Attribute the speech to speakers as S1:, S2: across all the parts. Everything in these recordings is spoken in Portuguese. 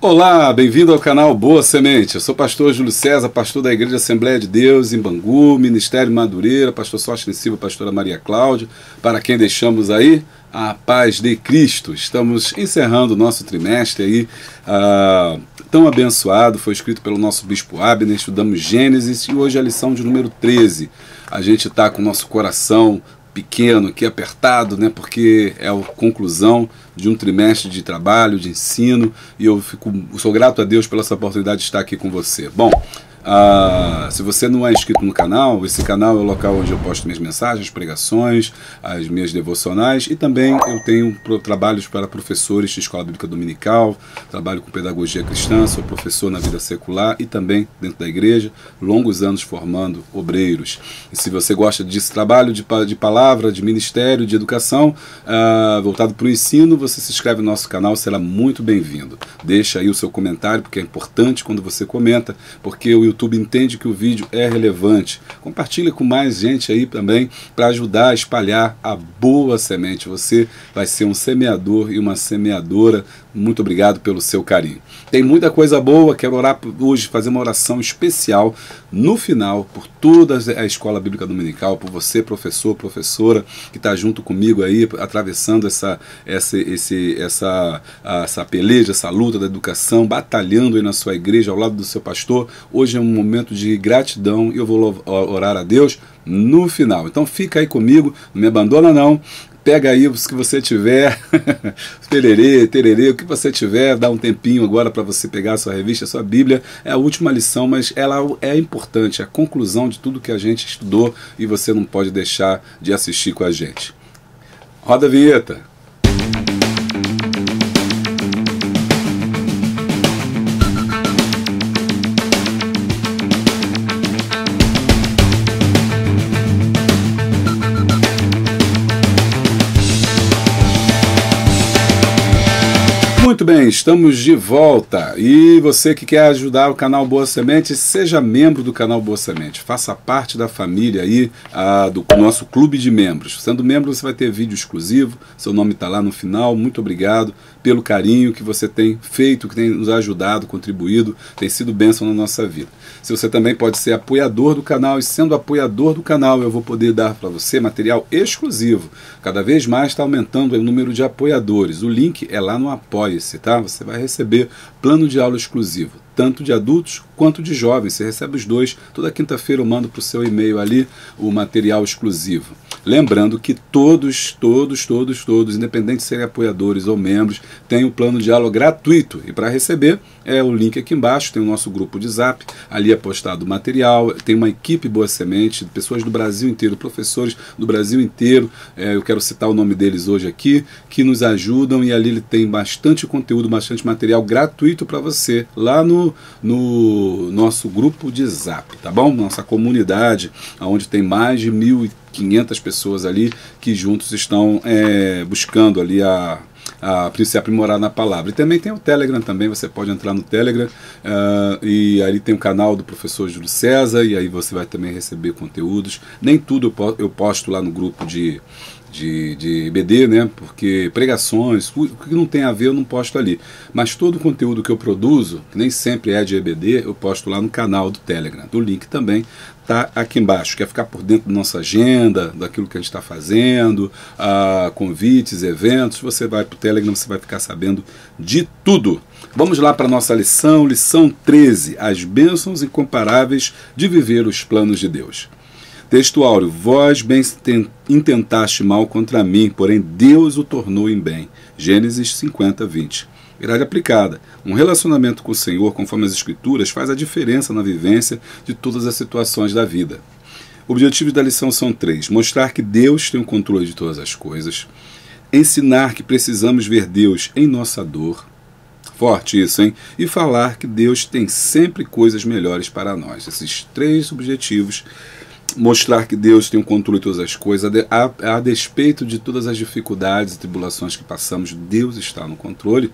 S1: Olá, bem-vindo ao canal Boa Semente. Eu sou o pastor Júlio César, pastor da Igreja Assembleia de Deus em Bangu, Ministério Madureira, pastor Sócio Silva, pastora Maria Cláudia. Para quem deixamos aí, a paz de Cristo. Estamos encerrando o nosso trimestre aí, tão abençoado, foi escrito pelo nosso Bispo Abner, estudamos Gênesis e hoje é a lição de número 13. A gente está com o nosso coração pequeno aqui, apertado, né, porque é a conclusão de um trimestre de trabalho, de ensino, e eu sou grato a Deus pela essa oportunidade de estar aqui com você. Bom, se você não é inscrito no canal, esse canal é o local onde eu posto minhas mensagens, pregações, as minhas devocionais, e também eu tenho trabalhos para professores de escola bíblica dominical, trabalho com pedagogia cristã, sou professor na vida secular e também dentro da igreja, longos anos formando obreiros. E se você gosta desse trabalho de palavra, de ministério, de educação, voltado para o ensino, você se inscreve no nosso canal, será muito bem-vindo. Deixa aí o seu comentário, porque é importante quando você comenta, porque o YouTube entende que o vídeo é relevante. Compartilha com mais gente aí também para ajudar a espalhar a boa semente. Você vai ser um semeador e uma semeadora. Muito obrigado pelo seu carinho. Tem muita coisa boa, quero orar hoje, fazer uma oração especial no final, por toda a Escola Bíblica Dominical, por você, professor, professora, que está junto comigo aí, atravessando essa peleja, essa luta da educação, batalhando aí na sua igreja, ao lado do seu pastor. Hoje é um momento de gratidão e eu vou orar a Deus no final. Então fica aí comigo, não me abandona não. Pega aí os que você tiver, tererê, o que você tiver, dá um tempinho agora para você pegar a sua revista, a sua Bíblia. É a última lição, mas ela é importante, é a conclusão de tudo que a gente estudou e você não pode deixar de assistir com a gente. Roda a vinheta. Muito bem, estamos de volta e você que quer ajudar o canal Boa Semente, seja membro do canal Boa Semente, faça parte da família aí, do nosso clube de membros. Sendo membro você vai ter vídeo exclusivo, seu nome está lá no final. Muito obrigado pelo carinho que você tem feito, que tem nos ajudado, contribuído, tem sido bênção na nossa vida. Se você também pode ser apoiador do canal, e sendo apoiador do canal eu vou poder dar para você material exclusivo. Cada vez mais está aumentando o número de apoiadores, o link é lá no Apoia-se, tá? Você vai receber plano de aula exclusivo, tanto de adultos quanto de jovens, você recebe os dois. Toda quinta-feira eu mando para o seu e-mail ali o material exclusivo. Lembrando que todos, independente de serem apoiadores ou membros, tem o plano de aula gratuito. E para receber, é o link aqui embaixo, tem o nosso grupo de Zap, ali é postado o material, tem uma equipe Boa Semente, pessoas do Brasil inteiro, professores do Brasil inteiro, eu quero citar o nome deles hoje aqui, que nos ajudam, e ali ele tem bastante conteúdo, bastante material gratuito para você, lá no nosso grupo de Zap, tá bom? Nossa comunidade, onde tem mais de 1.500 pessoas ali que juntos estão buscando ali se aprimorar na palavra. E também tem o Telegram também, você pode entrar no Telegram e aí tem o canal do professor Júlio César, e aí você vai também receber conteúdos. Nem tudo eu posto lá no grupo de EBD, né? Porque pregações, o que não tem a ver eu não posto ali. Mas todo o conteúdo que eu produzo, que nem sempre é de EBD, eu posto lá no canal do Telegram. O link também está aqui embaixo. Quer ficar por dentro da nossa agenda, daquilo que a gente está fazendo, convites, eventos, você vai para o Telegram, você vai ficar sabendo de tudo. Vamos lá para a nossa lição 13, as bênçãos incomparáveis de viver os planos de Deus. Texto áureo: vós bem intentaste mal contra mim, porém Deus o tornou em bem. Gênesis 50, 20. Grade aplicada. Um relacionamento com o Senhor, conforme as Escrituras, faz a diferença na vivência de todas as situações da vida. Objetivos da lição são 3. Mostrar que Deus tem o controle de todas as coisas. Ensinar que precisamos ver Deus em nossa dor. Forte isso, hein? E falar que Deus tem sempre coisas melhores para nós. Esses 3 objetivos. Mostrar que Deus tem o controle de todas as coisas, a despeito de todas as dificuldades e tribulações que passamos, Deus está no controle.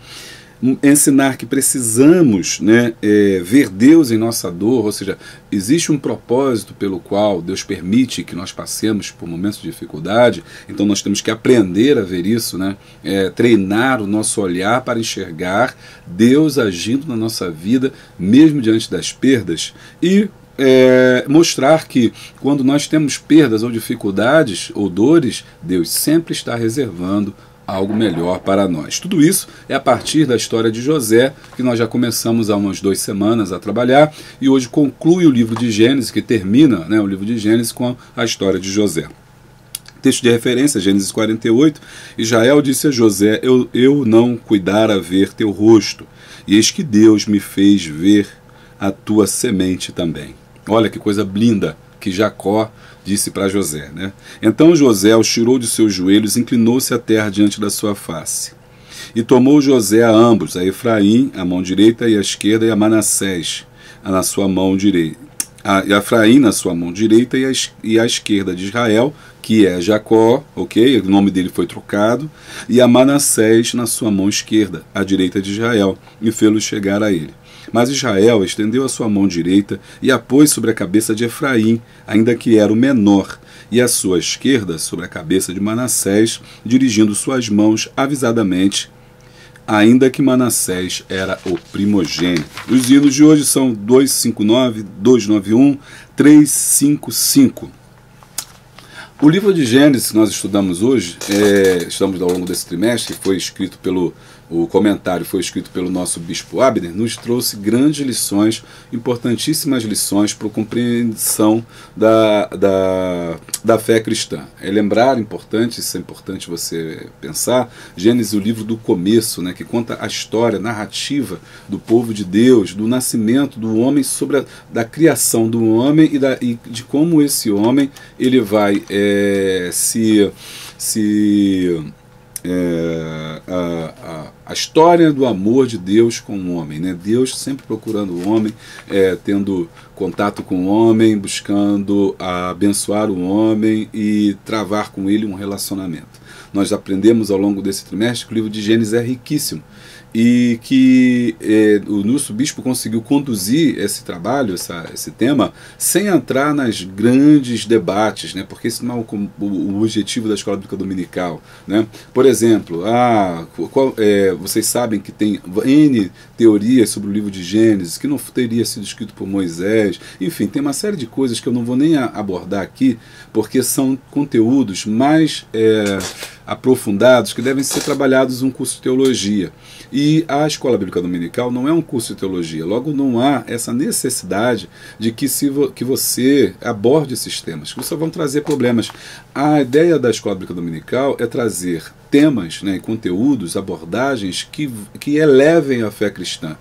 S1: ensinar que precisamos, né, ver Deus em nossa dor, ou seja, existe um propósito pelo qual Deus permite que nós passemos por momentos de dificuldade, então nós temos que aprender a ver isso, né, treinar o nosso olhar para enxergar Deus agindo na nossa vida, mesmo diante das perdas, e mostrar que quando nós temos perdas ou dificuldades ou dores, Deus sempre está reservando algo melhor para nós. Tudo isso é a partir da história de José, que nós já começamos há umas 2 semanas a trabalhar, e hoje conclui o livro de Gênesis, que termina, né, o livro de Gênesis com a história de José. Texto de referência, Gênesis 48, Israel disse a José, eu não cuidara ver teu rosto, e eis que Deus me fez ver a tua semente também. Olha que coisa linda que Jacó disse para José, né? Então José os tirou de seus joelhos, inclinou-se à terra diante da sua face. E tomou José a ambos, a Efraim, a mão direita e a esquerda, e a Manassés na sua mão direita. A Efraim na sua mão direita e a esquerda de Israel, que é Jacó, ok? O nome dele foi trocado, e a Manassés na sua mão esquerda, a direita de Israel, e fê-los chegar a ele. Mas Israel estendeu a sua mão direita e a pôs sobre a cabeça de Efraim, ainda que era o menor, e a sua esquerda sobre a cabeça de Manassés, dirigindo suas mãos avisadamente, ainda que Manassés era o primogênito. Os hinos de hoje são 259, 291, 355. O livro de Gênesis que nós estudamos hoje, estamos ao longo desse trimestre, foi escrito o comentário foi escrito pelo nosso bispo Abner, nos trouxe grandes lições, importantíssimas lições para a compreensão da fé cristã. Lembrar, isso é importante você pensar, Gênesis, o livro do começo, né, que conta a história, a narrativa do povo de Deus, do nascimento do homem, da criação do homem e de como esse homem ele vai a história do amor de Deus com o homem, né? Deus sempre procurando o homem, tendo contato com o homem, buscando abençoar o homem e travar com ele um relacionamento. Nós aprendemos ao longo desse trimestre que o livro de Gênesis é riquíssimo e que o nosso bispo conseguiu conduzir esse trabalho, esse tema, sem entrar nas grandes debates, né? Porque esse não é o objetivo da Escola Bíblica Dominical, né? Por exemplo, vocês sabem que tem N teorias sobre o livro de Gênesis, que não teria sido escrito por Moisés, enfim, tem uma série de coisas que eu não vou nem abordar aqui, porque são conteúdos mais aprofundados que devem ser trabalhados em um curso de teologia. E a Escola Bíblica Dominical não é um curso de teologia, logo não há essa necessidade de que você aborde esses temas, que só vão trazer problemas. A ideia da Escola Bíblica Dominical é trazer temas, né, conteúdos, abordagens que elevem a fé cristã.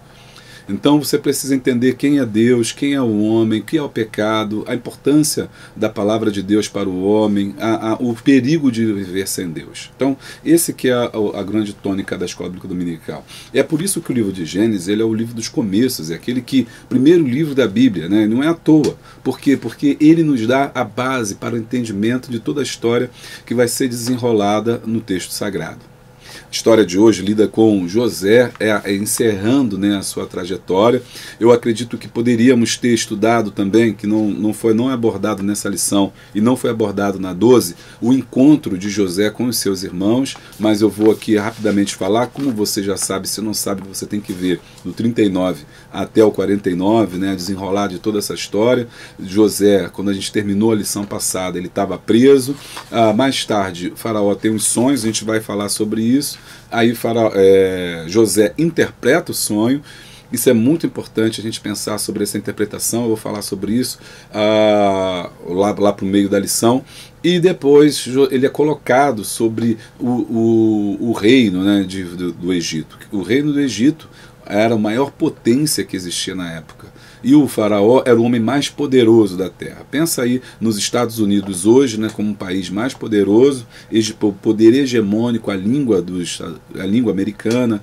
S1: Então você precisa entender quem é Deus, quem é o homem, o que é o pecado, a importância da palavra de Deus para o homem, o perigo de viver sem Deus. Então esse que é a grande tônica da Escola Bíblica Dominical. É por isso que o livro de Gênesis ele é o livro dos começos, é aquele primeiro livro da Bíblia, né? Não é à toa. Por quê? Porque ele nos dá a base para o entendimento de toda a história que vai ser desenrolada no texto sagrado. A história de hoje lida com José encerrando, né, a sua trajetória. Eu acredito que poderíamos ter estudado também, que não é abordado nessa lição e não foi abordado na 12, o encontro de José com os seus irmãos, mas eu vou aqui rapidamente falar, como você já sabe, se não sabe, você tem que ver do 39 até o 49, né, desenrolar de toda essa história. José, quando a gente terminou a lição passada, ele estava preso. Mais tarde, Faraó tem uns sonhos, a gente vai falar sobre isso. Aí José interpreta o sonho. Isso é muito importante a gente pensar sobre essa interpretação. Eu vou falar sobre isso lá para o meio da lição. E depois ele é colocado sobre o reino, né, do Egito. O reino do Egito era a maior potência que existia na época. E o faraó era o homem mais poderoso da terra. Pensa aí nos Estados Unidos hoje, né, como um país mais poderoso, poder hegemônico, a língua americana,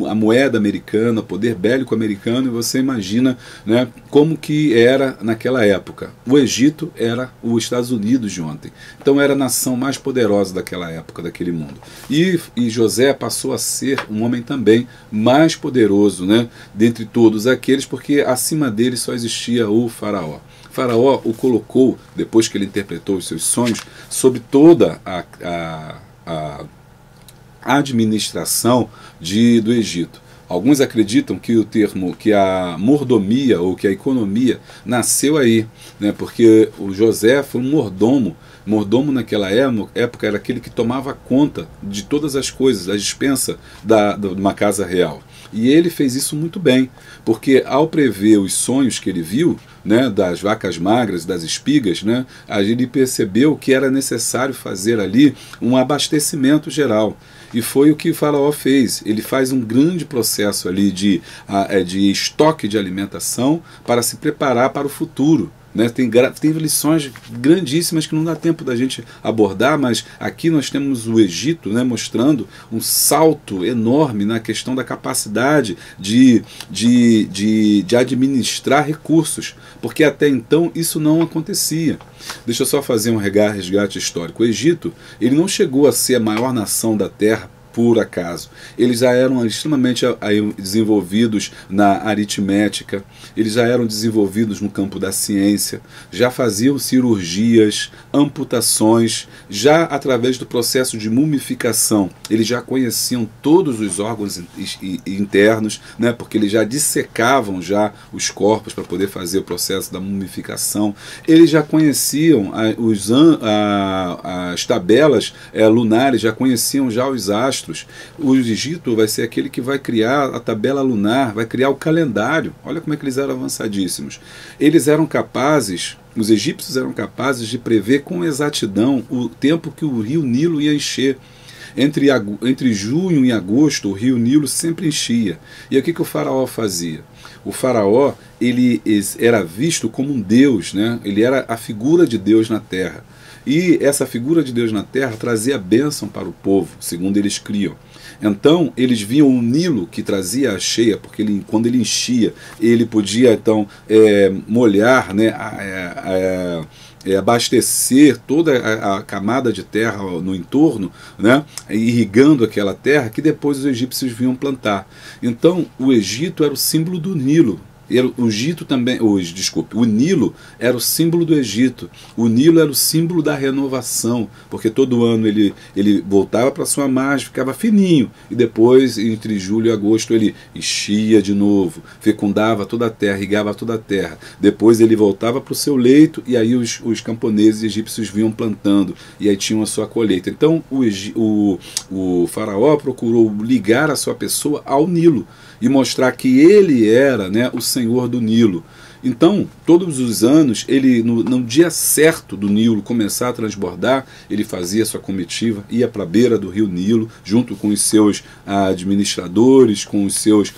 S1: a moeda americana, o poder bélico americano, e você imagina, né, como que era naquela época. O Egito era os Estados Unidos de ontem. Então era a nação mais poderosa daquela época, daquele mundo. E José passou a ser um homem também mais poderoso, né, dentre todos aqueles, porque acima dele só existia o faraó. O faraó o colocou, depois que ele interpretou os seus sonhos, sobre toda a administração do Egito. Alguns acreditam que o termo, que a mordomia ou que a economia nasceu aí, né, porque o José foi um mordomo. Mordomo naquela época era aquele que tomava conta de todas as coisas, a despensa de uma casa real. E ele fez isso muito bem, porque ao prever os sonhos que ele viu, né, das vacas magras, das espigas, né, ele percebeu que era necessário fazer ali um abastecimento geral. E foi o que o faraó fez. Ele faz um grande processo ali de estoque de alimentação para se preparar para o futuro. Né? Tem lições grandíssimas que não dá tempo da gente abordar, mas aqui nós temos o Egito, né, mostrando um salto enorme na questão da capacidade de administrar recursos, porque até então isso não acontecia. Deixa eu só fazer um resgate histórico. O Egito, ele não chegou a ser a maior nação da Terra por acaso. Eles já eram extremamente desenvolvidos na aritmética, eles já eram desenvolvidos no campo da ciência, já faziam cirurgias, amputações, já através do processo de mumificação, eles já conheciam todos os órgãos internos, né, porque eles já dissecavam já os corpos para poder fazer o processo da mumificação, eles já conheciam as tabelas lunares, já conheciam já os astros. O Egito vai ser aquele que vai criar a tabela lunar, vai criar o calendário. Olha como é que eles eram avançadíssimos. Eles eram capazes, os egípcios eram capazes de prever com exatidão o tempo que o rio Nilo ia encher. Entre junho e agosto, o rio Nilo sempre enchia. E o que o faraó fazia? O faraó, ele era visto como um deus, né? Ele era a figura de Deus na terra. E essa figura de Deus na terra trazia bênção para o povo, segundo eles criam. Então, eles viam o Nilo que trazia a cheia, porque quando ele enchia, ele podia então molhar, né, abastecer toda a camada de terra no entorno, né, irrigando aquela terra que depois os egípcios vinham plantar. Então, o Egito era o símbolo do Nilo. O Egito também, o Nilo era o símbolo do Egito. O Nilo era o símbolo da renovação, porque todo ano ele voltava para sua margem, ficava fininho, e depois, entre julho e agosto, ele enchia de novo, fecundava toda a terra, irrigava toda a terra. Depois ele voltava para o seu leito, e aí os camponeses egípcios vinham plantando, e aí tinham a sua colheita. Então o faraó procurou ligar a sua pessoa ao Nilo, e mostrar que ele era, né, o Senhor do Nilo. Então, todos os anos, ele no dia certo do Nilo começar a transbordar, ele fazia sua comitiva, ia para a beira do rio Nilo, junto com os seus administradores, com os seus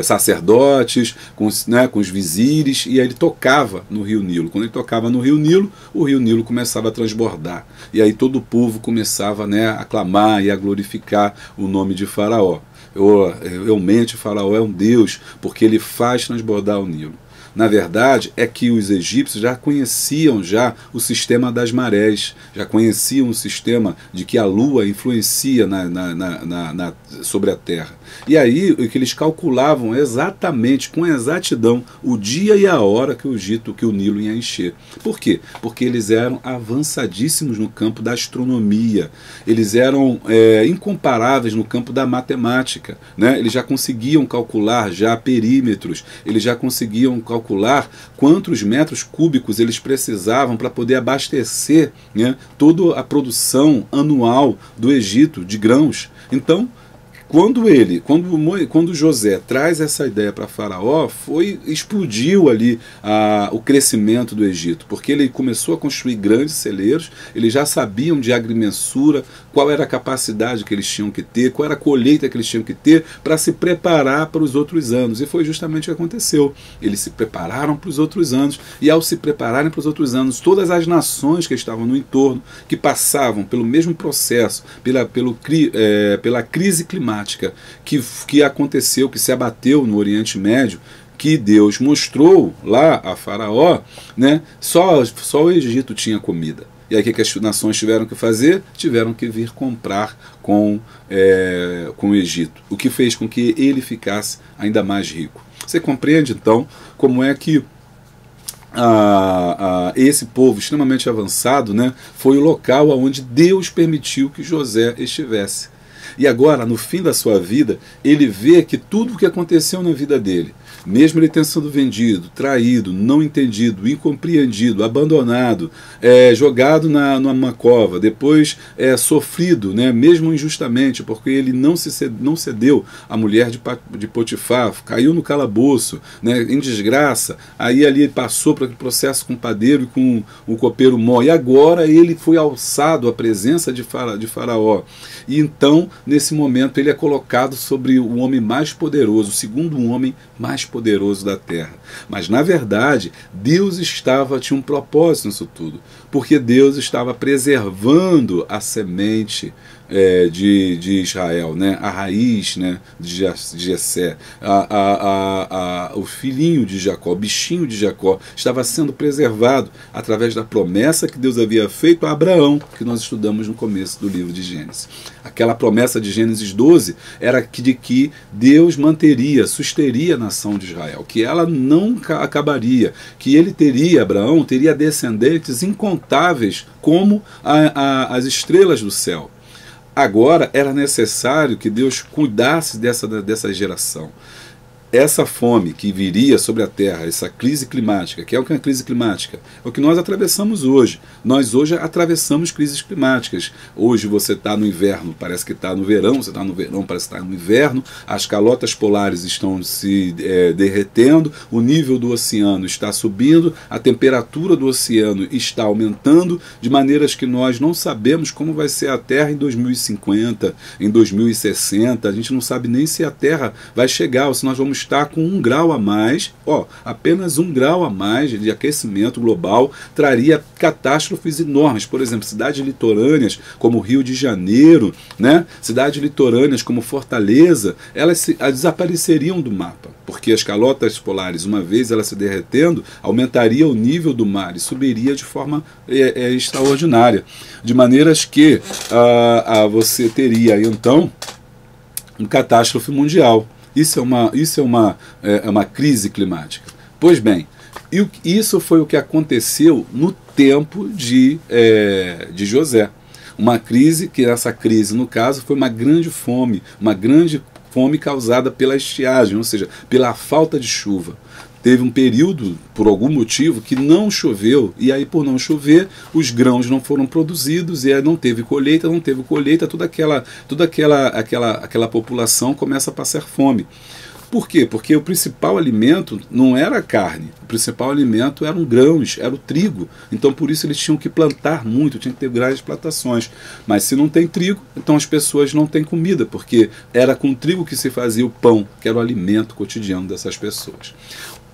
S1: sacerdotes, com os vizires, e aí ele tocava no rio Nilo. Quando ele tocava no rio Nilo, o rio Nilo começava a transbordar. E aí todo o povo começava, né, a clamar e a glorificar o nome de Faraó. Realmente o faraó é um deus, porque ele faz transbordar o Nilo. Na verdade, é que os egípcios já conheciam já o sistema das marés, já conheciam o sistema de que a lua influencia sobre a terra. E aí o que eles calculavam exatamente, com exatidão, o dia e a hora que o Nilo ia encher. Por quê? Porque eles eram avançadíssimos no campo da astronomia, eles eram incomparáveis no campo da matemática, né? Eles já conseguiam calcular já perímetros, eles já conseguiam calcular quantos metros cúbicos eles precisavam para poder abastecer, né, toda a produção anual do Egito de grãos. Então, Quando José traz essa ideia para Faraó, explodiu ali o crescimento do Egito, porque ele começou a construir grandes celeiros, eles já sabiam de agrimensura, qual era a capacidade que eles tinham que ter, qual era a colheita que eles tinham que ter para se preparar para os outros anos. E foi justamente o que aconteceu. Eles se prepararam para os outros anos, e ao se prepararem para os outros anos, todas as nações que estavam no entorno, que passavam pelo mesmo processo, pela crise climática que aconteceu, que se abateu no Oriente Médio, que Deus mostrou lá a Faraó, né, só o Egito tinha comida. E aí o que as nações tiveram que fazer? Tiveram que vir comprar com o Egito, o que fez com que ele ficasse ainda mais rico. Você compreende então como é que esse povo extremamente avançado, né, foi o local onde Deus permitiu que José estivesse. E agora, no fim da sua vida, ele vê que tudo o que aconteceu na vida dele, mesmo ele tendo sido vendido, traído, não entendido, incompreendido, abandonado, jogado numa cova, depois sofrido, né, mesmo injustamente, porque ele não cedeu à mulher de Potifar, caiu no calabouço, né, em desgraça, aí ali passou para aquele processo com o padeiro e com o copeiro Mó, e agora ele foi alçado à presença de Faraó. E então, nesse momento, ele é colocado sobre o homem mais poderoso, o segundo homem mais poderoso da terra. Mas, na verdade, Deus tinha um propósito nisso tudo, porque Deus estava preservando a semente de Israel, né? A raiz, né, de Jessé, o filhinho de Jacó, o bichinho de Jacó, estava sendo preservado através da promessa que Deus havia feito a Abraão, que nós estudamos no começo do livro de Gênesis. Aquela promessa de Gênesis 12 era de que Deus susteria a nação de Israel, que ela nunca acabaria, que Abraão teria descendentes incontáveis como as estrelas do céu. Agora era necessário que Deus cuidasse dessa geração. Essa fome que viria sobre a Terra, essa crise climática, que é o que é a crise climática, é o que nós atravessamos hoje. Nós hoje atravessamos crises climáticas. Hoje você está no inverno, parece que está no verão, você está no verão, parece que está no inverno, as calotas polares estão se derretendo, o nível do oceano está subindo, a temperatura do oceano está aumentando, de maneiras que nós não sabemos como vai ser a Terra em 2050, em 2060, a gente não sabe nem se a Terra vai chegar, ou se nós vamos estar com 1 grau a mais, apenas 1 grau a mais de aquecimento global traria catástrofes enormes. Por exemplo, cidades litorâneas como Rio de Janeiro, né? Cidades litorâneas como Fortaleza, elas desapareceriam do mapa, porque as calotas polares, uma vez elas se derretendo, aumentaria o nível do mar e subiria de forma extraordinária, de maneiras que você teria então uma catástrofe mundial. Isso é uma crise climática. Pois bem, isso foi o que aconteceu no tempo de José. Uma crise, que essa crise, no caso, foi uma grande fome causada pela estiagem, ou seja, pela falta de chuva. Teve um período, por algum motivo, que não choveu, e aí por não chover, os grãos não foram produzidos, e aí não teve colheita, toda aquela população começa a passar fome. Por quê? Porque o principal alimento não era a carne, o principal alimento eram grãos, era o trigo. Então por isso eles tinham que plantar muito, tinham que ter grandes plantações. Mas se não tem trigo, então as pessoas não têm comida, porque era com trigo que se fazia o pão, que era o alimento cotidiano dessas pessoas.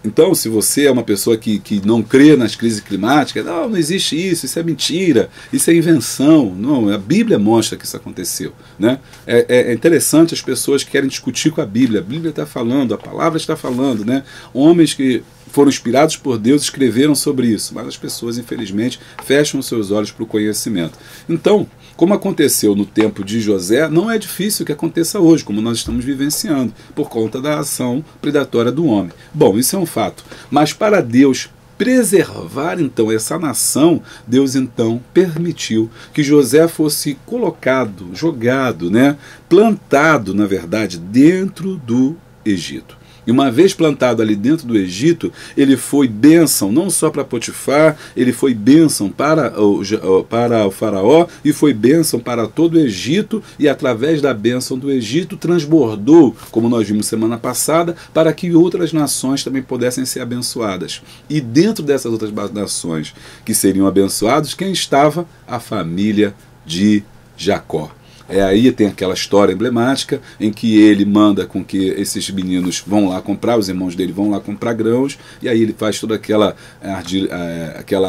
S1: Então, se você é uma pessoa que não crê nas crises climáticas, não existe isso é mentira, isso é invenção. Não, a Bíblia mostra que isso aconteceu, né? É interessante as pessoas que querem discutir com a Bíblia está falando, a palavra está falando, né? Homens que foram inspirados por Deus escreveram sobre isso, mas as pessoas, infelizmente, fecham os seus olhos para o conhecimento. Então, como aconteceu no tempo de José, não é difícil que aconteça hoje, como nós estamos vivenciando, por conta da ação predatória do homem. Bom, isso é um fato. Mas para Deus preservar então essa nação, Deus então permitiu que José fosse jogado, né, plantado, na verdade, dentro do Egito. E uma vez plantado ali dentro do Egito, ele foi bênção não só para Potifar, ele foi bênção para o faraó e foi bênção para todo o Egito, e através da bênção do Egito transbordou, como nós vimos semana passada, para que outras nações também pudessem ser abençoadas. E dentro dessas outras nações que seriam abençoadas, quem estava? A família de Jacó. Aí tem aquela história emblemática em que ele manda com que esses meninos vão lá comprar, os irmãos dele vão lá comprar grãos, e aí ele faz toda aquela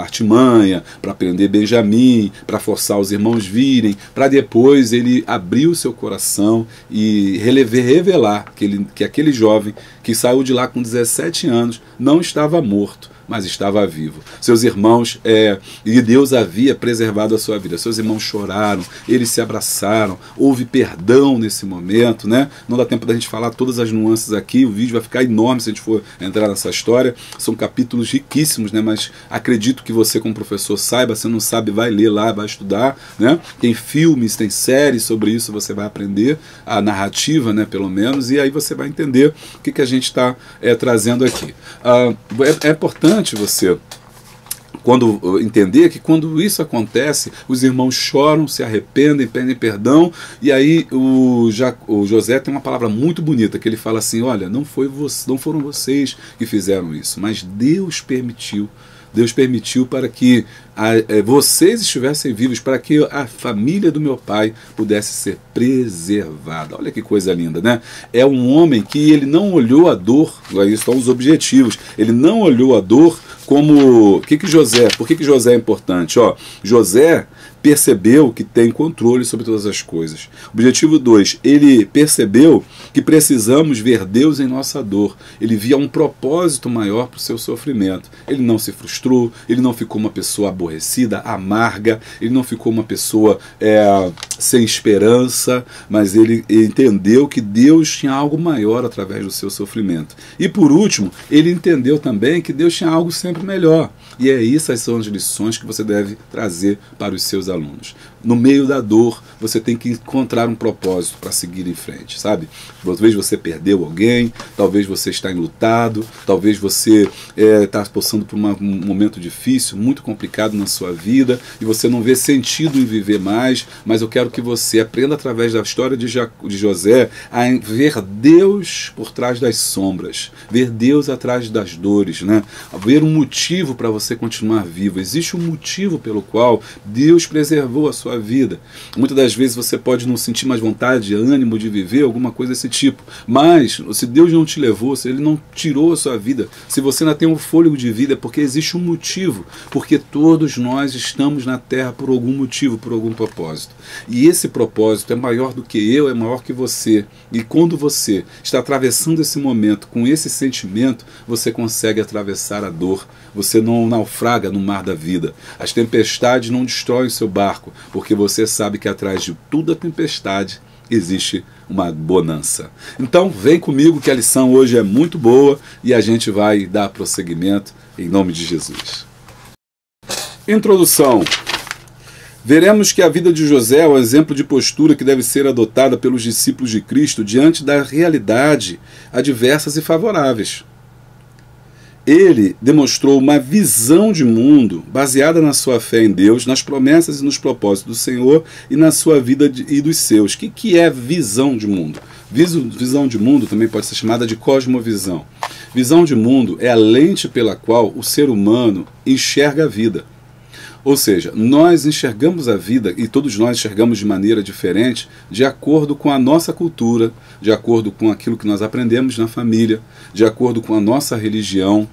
S1: artimanha para prender Benjamim, para forçar os irmãos virem, para depois ele abrir o seu coração e revelar que aquele jovem que saiu de lá com 17 anos não estava morto, mas estava vivo. Seus irmãos, e Deus havia preservado a sua vida. Seus irmãos choraram, eles se abraçaram, houve perdão nesse momento, né? Não dá tempo da gente falar todas as nuances aqui, o vídeo vai ficar enorme se a gente for entrar nessa história. São capítulos riquíssimos, né? Mas acredito que você, como professor, saiba. Se não sabe, vai ler lá, vai estudar, né? Tem filmes, tem séries sobre isso, você vai aprender a narrativa, né? Pelo menos, e aí você vai entender o que a gente está trazendo aqui. É importante você entender que quando isso acontece, os irmãos choram, se arrependem, pedem perdão, e aí o José tem uma palavra muito bonita, que ele fala assim: olha, não foram vocês que fizeram isso, mas Deus permitiu. Deus permitiu para que vocês estivessem vivos, para que a família do meu pai pudesse ser preservada. Olha que coisa linda, né? É um homem que ele não olhou a dor, aí estão os objetivos, ele não olhou a dor como... Por que José é importante? José percebeu que tem controle sobre todas as coisas. Objetivo 2, ele percebeu que precisamos ver Deus em nossa dor. Ele via um propósito maior para o seu sofrimento. Ele não se frustrou, ele não ficou uma pessoa aborrecida, amarga, ele não ficou uma pessoa sem esperança, mas ele entendeu que Deus tinha algo maior através do seu sofrimento. E por último, ele entendeu também que Deus tinha algo sempre melhor. E essas são as lições que você deve trazer para os seus alunos. No meio da dor, você tem que encontrar um propósito para seguir em frente, sabe? Talvez você perdeu alguém, talvez você está enlutado, talvez você está passando por um momento difícil, muito complicado na sua vida, e você não vê sentido em viver mais, mas eu quero que você aprenda através da história de José a ver Deus por trás das sombras, ver Deus atrás das dores, né? Ver um motivo para você continuar vivo. Existe um motivo pelo qual Deus preservou a sua vida. Muitas das vezes você pode não sentir mais vontade, ânimo de viver, alguma coisa desse tipo, mas se Deus não te levou, se Ele não tirou a sua vida, se você ainda tem um fôlego de vida, é porque existe um motivo, porque todos nós estamos na Terra por algum motivo, por algum propósito, e esse propósito é maior do que eu, é maior que você, e quando você está atravessando esse momento com esse sentimento, você consegue atravessar a dor, você não naufraga no mar da vida, as tempestades não destroem o seu barco, porque você sabe que atrás de toda a tempestade existe uma bonança. Então vem comigo que a lição hoje é muito boa e a gente vai dar prosseguimento em nome de Jesus. Introdução. Veremos que a vida de José é o exemplo de postura que deve ser adotada pelos discípulos de Cristo diante da realidade adversas e favoráveis. Ele demonstrou uma visão de mundo baseada na sua fé em Deus, nas promessas e nos propósitos do Senhor e na sua vida e dos seus. O que é visão de mundo? Visão de mundo também pode ser chamada de cosmovisão. Visão de mundo é a lente pela qual o ser humano enxerga a vida. Ou seja, nós enxergamos a vida, e todos nós enxergamos de maneira diferente, de acordo com a nossa cultura, de acordo com aquilo que nós aprendemos na família, de acordo com a nossa religião,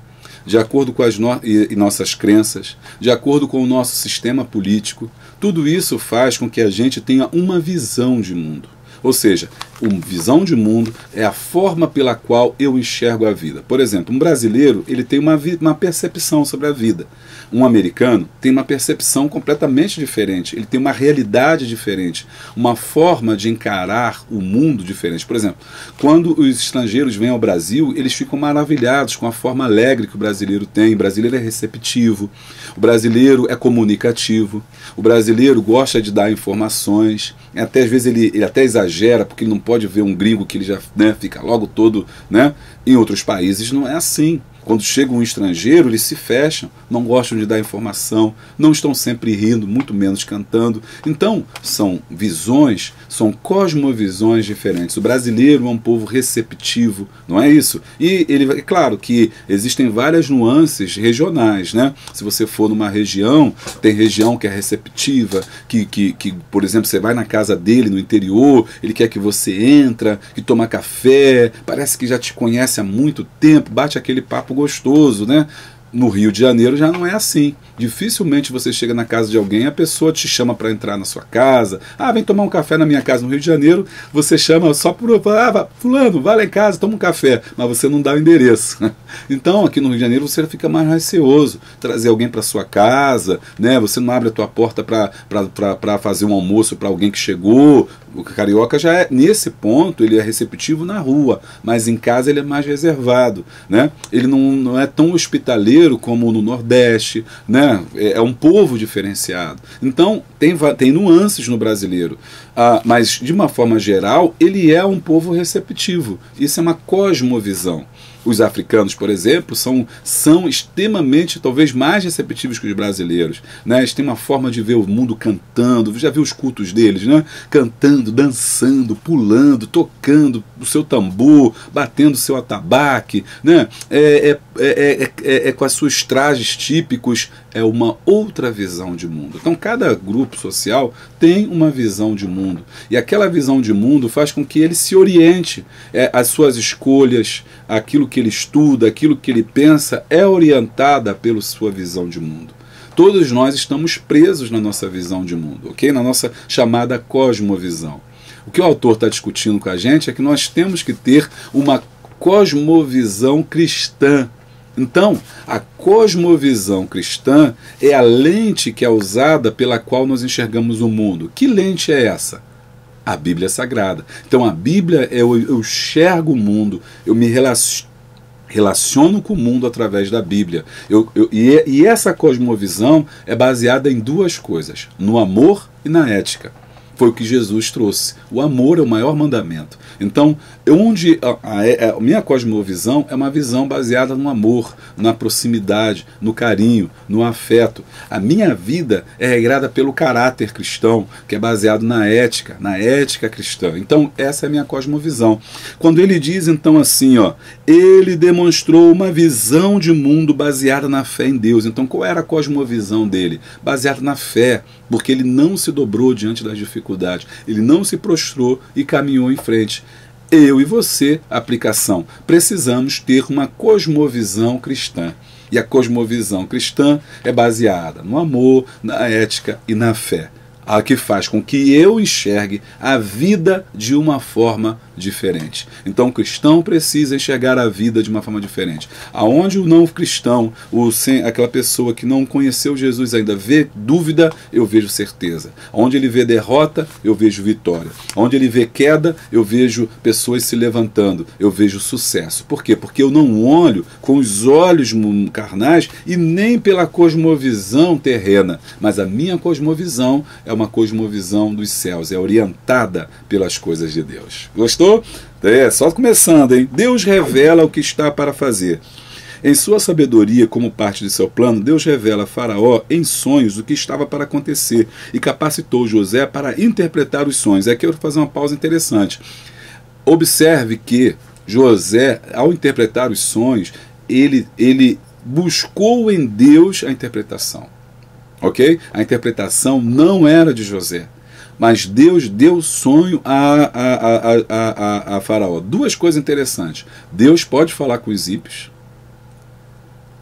S1: de acordo com as nossas crenças, de acordo com o nosso sistema político. Tudo isso faz com que a gente tenha uma visão de mundo. Ou seja, uma visão de mundo é a forma pela qual eu enxergo a vida. Por exemplo, um brasileiro ele tem uma percepção sobre a vida. Um americano tem uma percepção completamente diferente. Ele tem uma realidade diferente, uma forma de encarar o mundo diferente. Por exemplo, quando os estrangeiros vêm ao Brasil, eles ficam maravilhados com a forma alegre que o brasileiro tem. O brasileiro é receptivo, o brasileiro é comunicativo, o brasileiro gosta de dar informações, até às vezes ele até exagera exagera, porque ele não pode ver um gringo que ele já, né, fica logo todo, né? Em outros países não é assim. Quando chega um estrangeiro, eles se fecham, não gostam de dar informação, não estão sempre rindo, muito menos cantando. Então, são visões, são cosmovisões diferentes. O brasileiro é um povo receptivo, não é isso? E ele, é claro que existem várias nuances regionais, né? Se você for numa região, tem região que é receptiva, que por exemplo, você vai na casa dele no interior, ele quer que você entra, que toma café, parece que já te conhece há muito tempo, bate aquele papo gostoso, né? No Rio de Janeiro já não é assim. Dificilmente você chega na casa de alguém, a pessoa te chama para entrar na sua casa. Ah, vem tomar um café na minha casa. No Rio de Janeiro, você chama só por... Ah, fulano, vai lá em casa, toma um café. Mas você não dá o endereço. Então, aqui no Rio de Janeiro, você fica mais receoso. Trazer alguém para sua casa, né? Você não abre a tua porta para fazer um almoço para alguém que chegou. O carioca já é, nesse ponto, ele é receptivo na rua, mas em casa ele é mais reservado, né? Ele não é tão hospitaleiro como no Nordeste, né? É um povo diferenciado. Então, tem nuances no brasileiro, mas de uma forma geral, ele é um povo receptivo. Isso é uma cosmovisão. Os africanos, por exemplo, são extremamente, talvez mais receptivos que os brasileiros, né? Eles têm uma forma de ver o mundo cantando, já viu os cultos deles, né? Cantando, dançando, pulando, tocando o seu tambor, batendo o seu atabaque, né? Com as suas trajes típicos, é uma outra visão de mundo. Então cada grupo social tem uma visão de mundo, e aquela visão de mundo faz com que ele se oriente, as suas escolhas, aquilo que ele estuda, aquilo que ele pensa é orientada pela sua visão de mundo. Todos nós estamos presos na nossa visão de mundo, ok? Na nossa chamada cosmovisão. O que o autor está discutindo com a gente é que nós temos que ter uma cosmovisão cristã. Então, a cosmovisão cristã é a lente que é usada pela qual nós enxergamos o mundo. Que lente é essa? A Bíblia Sagrada. Então a Bíblia, eu enxergo o mundo, eu me relaciono com o mundo através da Bíblia. E essa cosmovisão é baseada em duas coisas: no amor e na ética. Foi o que Jesus trouxe. O amor é o maior mandamento. Então, a minha cosmovisão é uma visão baseada no amor, na proximidade, no carinho, no afeto. A minha vida é regrada pelo caráter cristão, que é baseado na ética cristã. Então, essa é a minha cosmovisão. Quando ele diz, então, assim, ele demonstrou uma visão de mundo baseada na fé em Deus. Então, qual era a cosmovisão dele? Baseada na fé, porque ele não se dobrou diante das dificuldades, ele não se prostrou e caminhou em frente. Eu e você, aplicação, precisamos ter uma cosmovisão cristã. E a cosmovisão cristã é baseada no amor, na ética e na fé. A que faz com que eu enxergue a vida de uma forma diferente. Então o cristão precisa enxergar a vida de uma forma diferente. Aonde o não cristão, aquela pessoa que não conheceu Jesus ainda, vê dúvida, eu vejo certeza. Onde ele vê derrota, eu vejo vitória. Onde ele vê queda, eu vejo pessoas se levantando, eu vejo sucesso. Por quê? Porque eu não olho com os olhos carnais e nem pela cosmovisão terrena, mas a minha cosmovisão é uma cosmovisão dos céus, é orientada pelas coisas de Deus. Gostou? Só começando, hein? Deus revela o que está para fazer. Em sua sabedoria, como parte de seu plano, Deus revela a Faraó em sonhos o que estava para acontecer e capacitou José para interpretar os sonhos. Aqui eu vou fazer uma pausa interessante. Observe que José, ao interpretar os sonhos, ele buscou em Deus a interpretação. Ok? A interpretação não era de José, mas Deus deu sonho a Faraó. Duas coisas interessantes. Deus pode falar com os ímpios,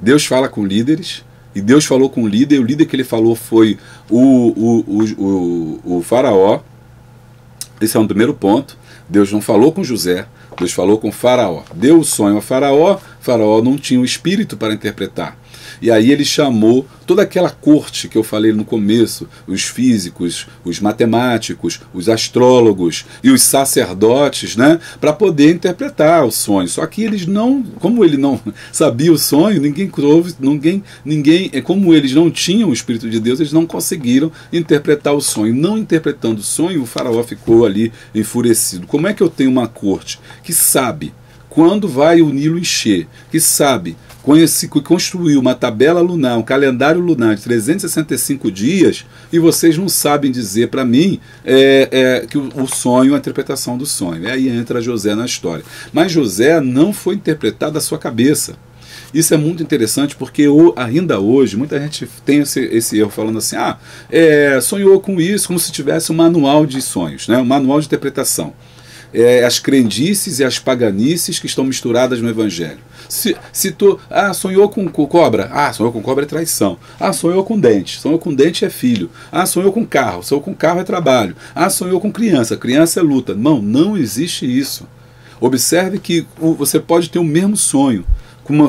S1: Deus fala com líderes, e Deus falou com o líder, e o líder que ele falou foi o Faraó. Esse é um primeiro ponto. Deus não falou com José, Deus falou com Faraó. Deu o sonho a Faraó, Faraó não tinha o espírito para interpretar. E aí ele chamou toda aquela corte que eu falei no começo, os físicos, os matemáticos, os astrólogos e os sacerdotes, né, para poder interpretar o sonho. Só que eles não, como ele não sabia o sonho, como eles não tinham o Espírito de Deus, eles não conseguiram interpretar o sonho. Não interpretando o sonho, o faraó ficou ali enfurecido. Como é que eu tenho uma corte que sabe quando vai o Nilo encher, que sabe, construiu uma tabela lunar, um calendário lunar de 365 dias, e vocês não sabem dizer para mim que o sonho, a interpretação do sonho. E aí entra José na história. Mas José não foi interpretado da sua cabeça. Isso é muito interessante porque ainda hoje muita gente tem esse erro falando assim, sonhou com isso, como se tivesse um manual de sonhos, né? Um manual de interpretação. As crendices e as paganices que estão misturadas no Evangelho. Se tu sonhou com cobra, sonhou com cobra é traição. Sonhou com dente é filho. Sonhou com carro é trabalho. Sonhou com criança é luta. Não existe isso. Observe que você pode ter o mesmo sonho.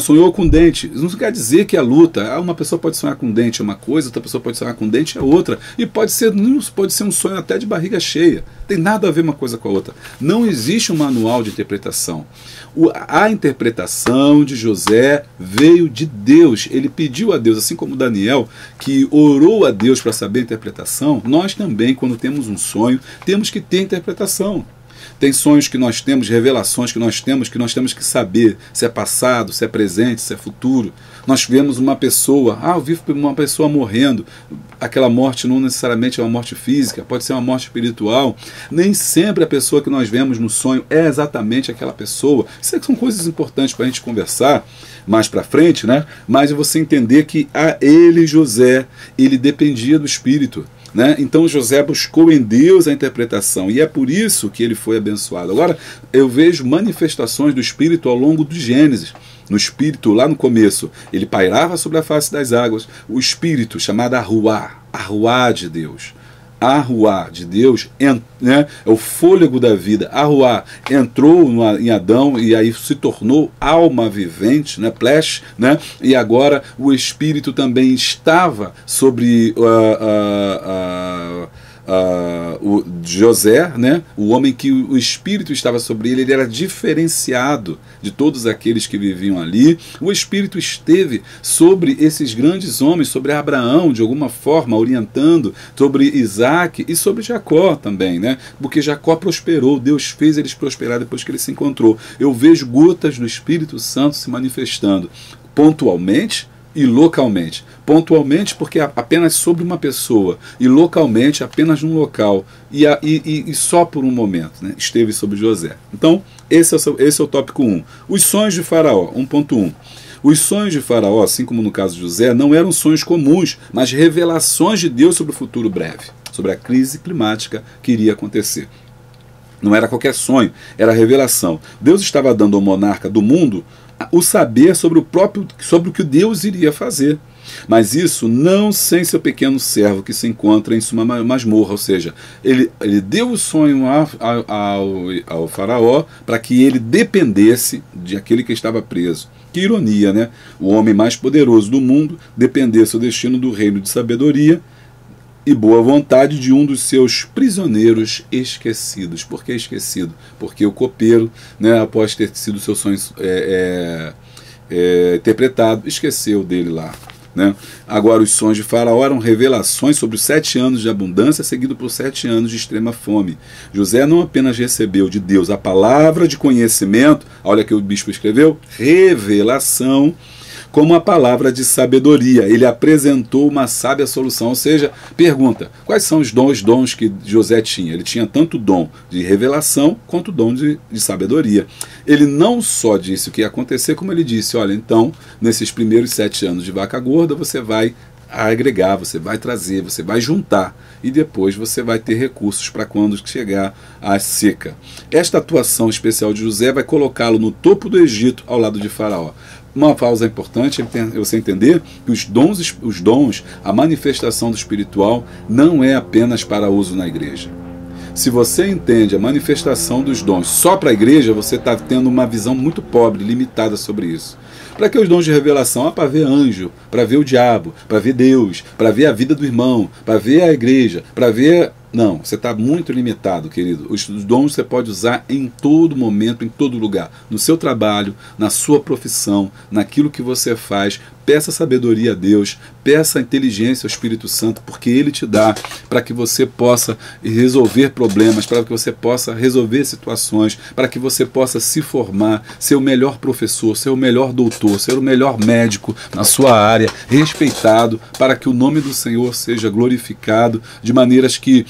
S1: Sonhou com dente, não quer dizer que é luta. Uma pessoa pode sonhar com dente é uma coisa, outra pessoa pode sonhar com dente é outra. E pode ser um sonho até de barriga cheia. Tem nada a ver uma coisa com a outra. Não existe um manual de interpretação. A interpretação de José veio de Deus. Ele pediu a Deus, assim como Daniel, que orou a Deus para saber a interpretação. Nós também, quando temos um sonho, temos que ter interpretação. Tem sonhos que nós temos, revelações que nós temos que saber se é passado, se é presente, se é futuro. Nós vemos uma pessoa, eu vi uma pessoa morrendo. Aquela morte não necessariamente é uma morte física, pode ser uma morte espiritual. Nem sempre a pessoa que nós vemos no sonho é exatamente aquela pessoa. Isso são coisas importantes para a gente conversar mais para frente, né? Mas você entender que José, ele dependia do Espírito. Né? Então José buscou em Deus a interpretação e é por isso que ele foi abençoado. Agora eu vejo manifestações do Espírito ao longo do Gênesis. No Espírito, lá no começo, ele pairava sobre a face das águas. O Espírito, chamado Arruá de Deus. Arruá de Deus, né, é o fôlego da vida. Arruá entrou em Adão e aí se tornou alma vivente, né, Plesh, né, e agora o Espírito também estava sobre o José, né, o homem que o Espírito estava sobre ele era diferenciado de todos aqueles que viviam ali. O Espírito esteve sobre esses grandes homens, sobre Abraão, de alguma forma, orientando, sobre Isaac e sobre Jacó também, né, porque Jacó prosperou, Deus fez eles prosperar depois que ele se encontrou. Eu vejo gotas do Espírito Santo se manifestando pontualmente e localmente. Pontualmente porque apenas sobre uma pessoa, e localmente apenas num local, e só por um momento, né, esteve sobre José. Então esse é o tópico 1. Os sonhos de Faraó, 1.1. Os sonhos de Faraó, assim como no caso de José, não eram sonhos comuns, mas revelações de Deus sobre o futuro breve, sobre a crise climática que iria acontecer. Não era qualquer sonho, era revelação. Deus estava dando ao monarca do mundo o saber sobre o que Deus iria fazer. Mas isso não sem seu pequeno servo que se encontra em sua masmorra. Ou seja, ele deu o sonho ao faraó para que ele dependesse de aquele que estava preso. Que ironia, né? O homem mais poderoso do mundo dependesse o destino do reino de sabedoria e boa vontade de um dos seus prisioneiros esquecidos. Por que esquecido? Porque o copeiro, né, após ter sido seu sonho interpretado, esqueceu dele lá. Né? Agora, os sonhos de Faraó eram revelações sobre os 7 anos de abundância, seguido por 7 anos de extrema fome. José não apenas recebeu de Deus a palavra de conhecimento, olha que o bispo escreveu, revelação, como a palavra de sabedoria. Ele apresentou uma sábia solução. Ou seja, pergunta, quais são os dons que José tinha? Ele tinha tanto dom de revelação quanto dom de sabedoria. Ele não só disse o que ia acontecer, como ele disse, olha, então, nesses primeiros 7 anos de vaca gorda, você vai agregar, você vai trazer, você vai juntar, e depois você vai ter recursos para quando chegar a seca. Esta atuação especial de José vai colocá-lo no topo do Egito, ao lado de Faraó. Uma pausa importante é você entender que os dons, a manifestação do espiritual não é apenas para uso na igreja. Se você entende a manifestação dos dons só para a igreja, você está tendo uma visão muito pobre, limitada sobre isso. Para que os dons de revelação? Para ver anjo, para ver o diabo, para ver Deus, para ver a vida do irmão, para ver a igreja, para ver... Não, você está muito limitado, querido. Os dons você pode usar em todo momento, em todo lugar. No seu trabalho, na sua profissão, naquilo que você faz. Peça sabedoria a Deus, peça inteligência ao Espírito Santo, porque Ele te dá para que você possa resolver problemas, para que você possa resolver situações, para que você possa se formar, ser o melhor professor, ser o melhor doutor, ser o melhor médico na sua área, respeitado, para que o nome do Senhor seja glorificado, de maneiras que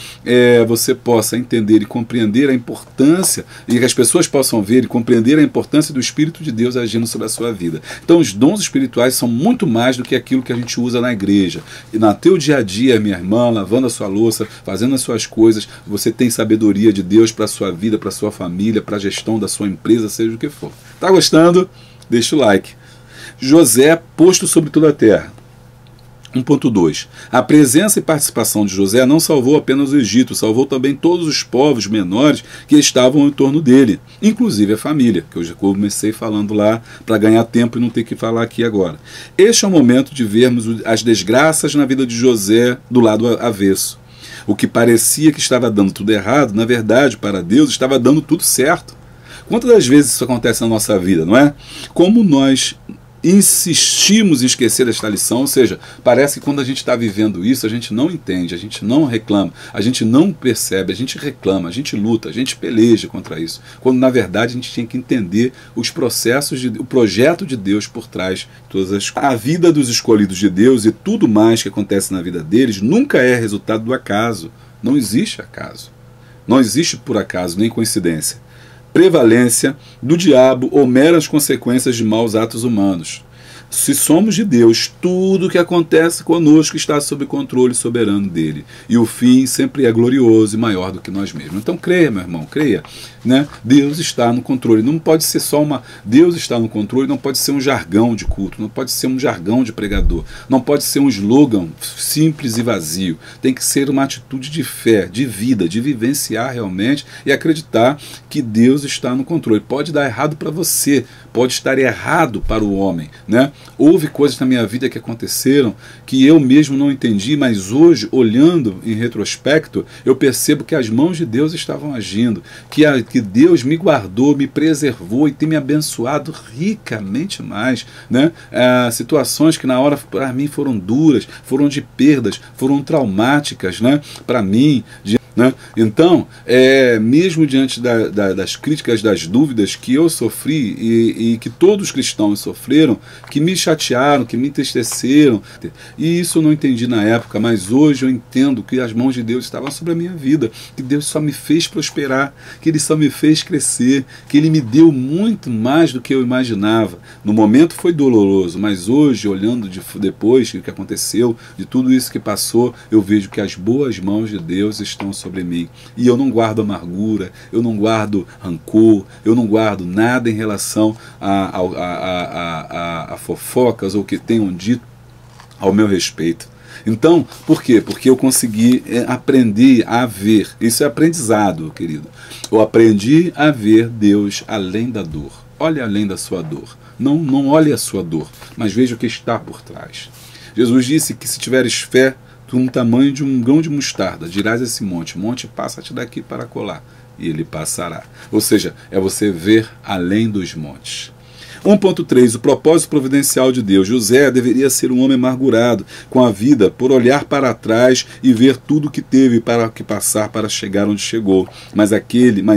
S1: você possa entender e compreender a importância, e que as pessoas possam ver e compreender a importância do Espírito de Deus agindo sobre a sua vida. Então os dons espirituais são muito mais do que aquilo que a gente usa na igreja. E no teu dia a dia, minha irmã, lavando a sua louça, fazendo as suas coisas, você tem sabedoria de Deus para a sua vida, para a sua família, para a gestão da sua empresa, seja o que for. Tá gostando? Deixa o like. José posto sobre toda a terra. 1.2. A presença e participação de José não salvou apenas o Egito, salvou também todos os povos menores que estavam em torno dele, inclusive a família, que eu já comecei falando lá para ganhar tempo e não ter que falar aqui agora. Este é o momento de vermos as desgraças na vida de José do lado avesso. O que parecia que estava dando tudo errado, na verdade, para Deus, estava dando tudo certo. Quantas das vezes isso acontece na nossa vida, não é? Como nós insistimos em esquecer desta lição, ou seja, parece que quando a gente está vivendo isso, a gente não entende, a gente não reclama, a gente não percebe, a gente reclama, a gente luta, a gente peleja contra isso, quando na verdade a gente tinha que entender os processos, o projeto de Deus por trás de todas as coisas. A vida dos escolhidos de Deus e tudo mais que acontece na vida deles nunca é resultado do acaso, não existe acaso, não existe por acaso, nem coincidência. Prevalência do diabo ou meras consequências de maus atos humanos. Se somos de Deus, tudo o que acontece conosco está sob controle soberano dele. E o fim sempre é glorioso e maior do que nós mesmos. Então creia, meu irmão, creia. Né? Deus está no controle. Não pode ser só uma... Deus está no controle, não pode ser um jargão de culto, não pode ser um jargão de pregador, não pode ser um slogan simples e vazio. Tem que ser uma atitude de fé, de vida, de vivenciar realmente e acreditar que Deus está no controle. Pode dar errado para você, pode estar errado para o homem, né? Houve coisas na minha vida que aconteceram que eu mesmo não entendi, mas hoje, olhando em retrospecto, eu percebo que as mãos de Deus estavam agindo, que Deus me guardou, me preservou e tem me abençoado ricamente mais, né? Situações que na hora para mim foram duras, foram de perdas, foram traumáticas, né? Para mim, né? Então, mesmo diante das críticas, das dúvidas que eu sofri e que todos os cristãos sofreram, que me chatearam, que me entristeceram, e isso eu não entendi na época, mas hoje eu entendo que as mãos de Deus estavam sobre a minha vida, que Deus só me fez prosperar, que Ele só me fez crescer, que Ele me deu muito mais do que eu imaginava. No momento foi doloroso, mas hoje, olhando depois do que aconteceu, de tudo isso que passou, eu vejo que as boas mãos de Deus estão sobre mim. E eu não guardo amargura, eu não guardo rancor, eu não guardo nada em relação a fofocas ou que tenham dito ao meu respeito. Então, por quê? Porque eu consegui aprender a ver. Isso é aprendizado, querido. Eu aprendi a ver Deus além da dor. Olhe além da sua dor. Não olhe a sua dor, mas veja o que está por trás. Jesus disse que se tiveres fé no tamanho de um grão de mostarda, dirás a esse monte, passa-te daqui para colar, e ele passará. Ou seja, é você ver além dos montes. 1.3. O propósito providencial de Deus. José deveria ser um homem amargurado com a vida, por olhar para trás e ver tudo o que teve para que passar para chegar onde chegou. Mas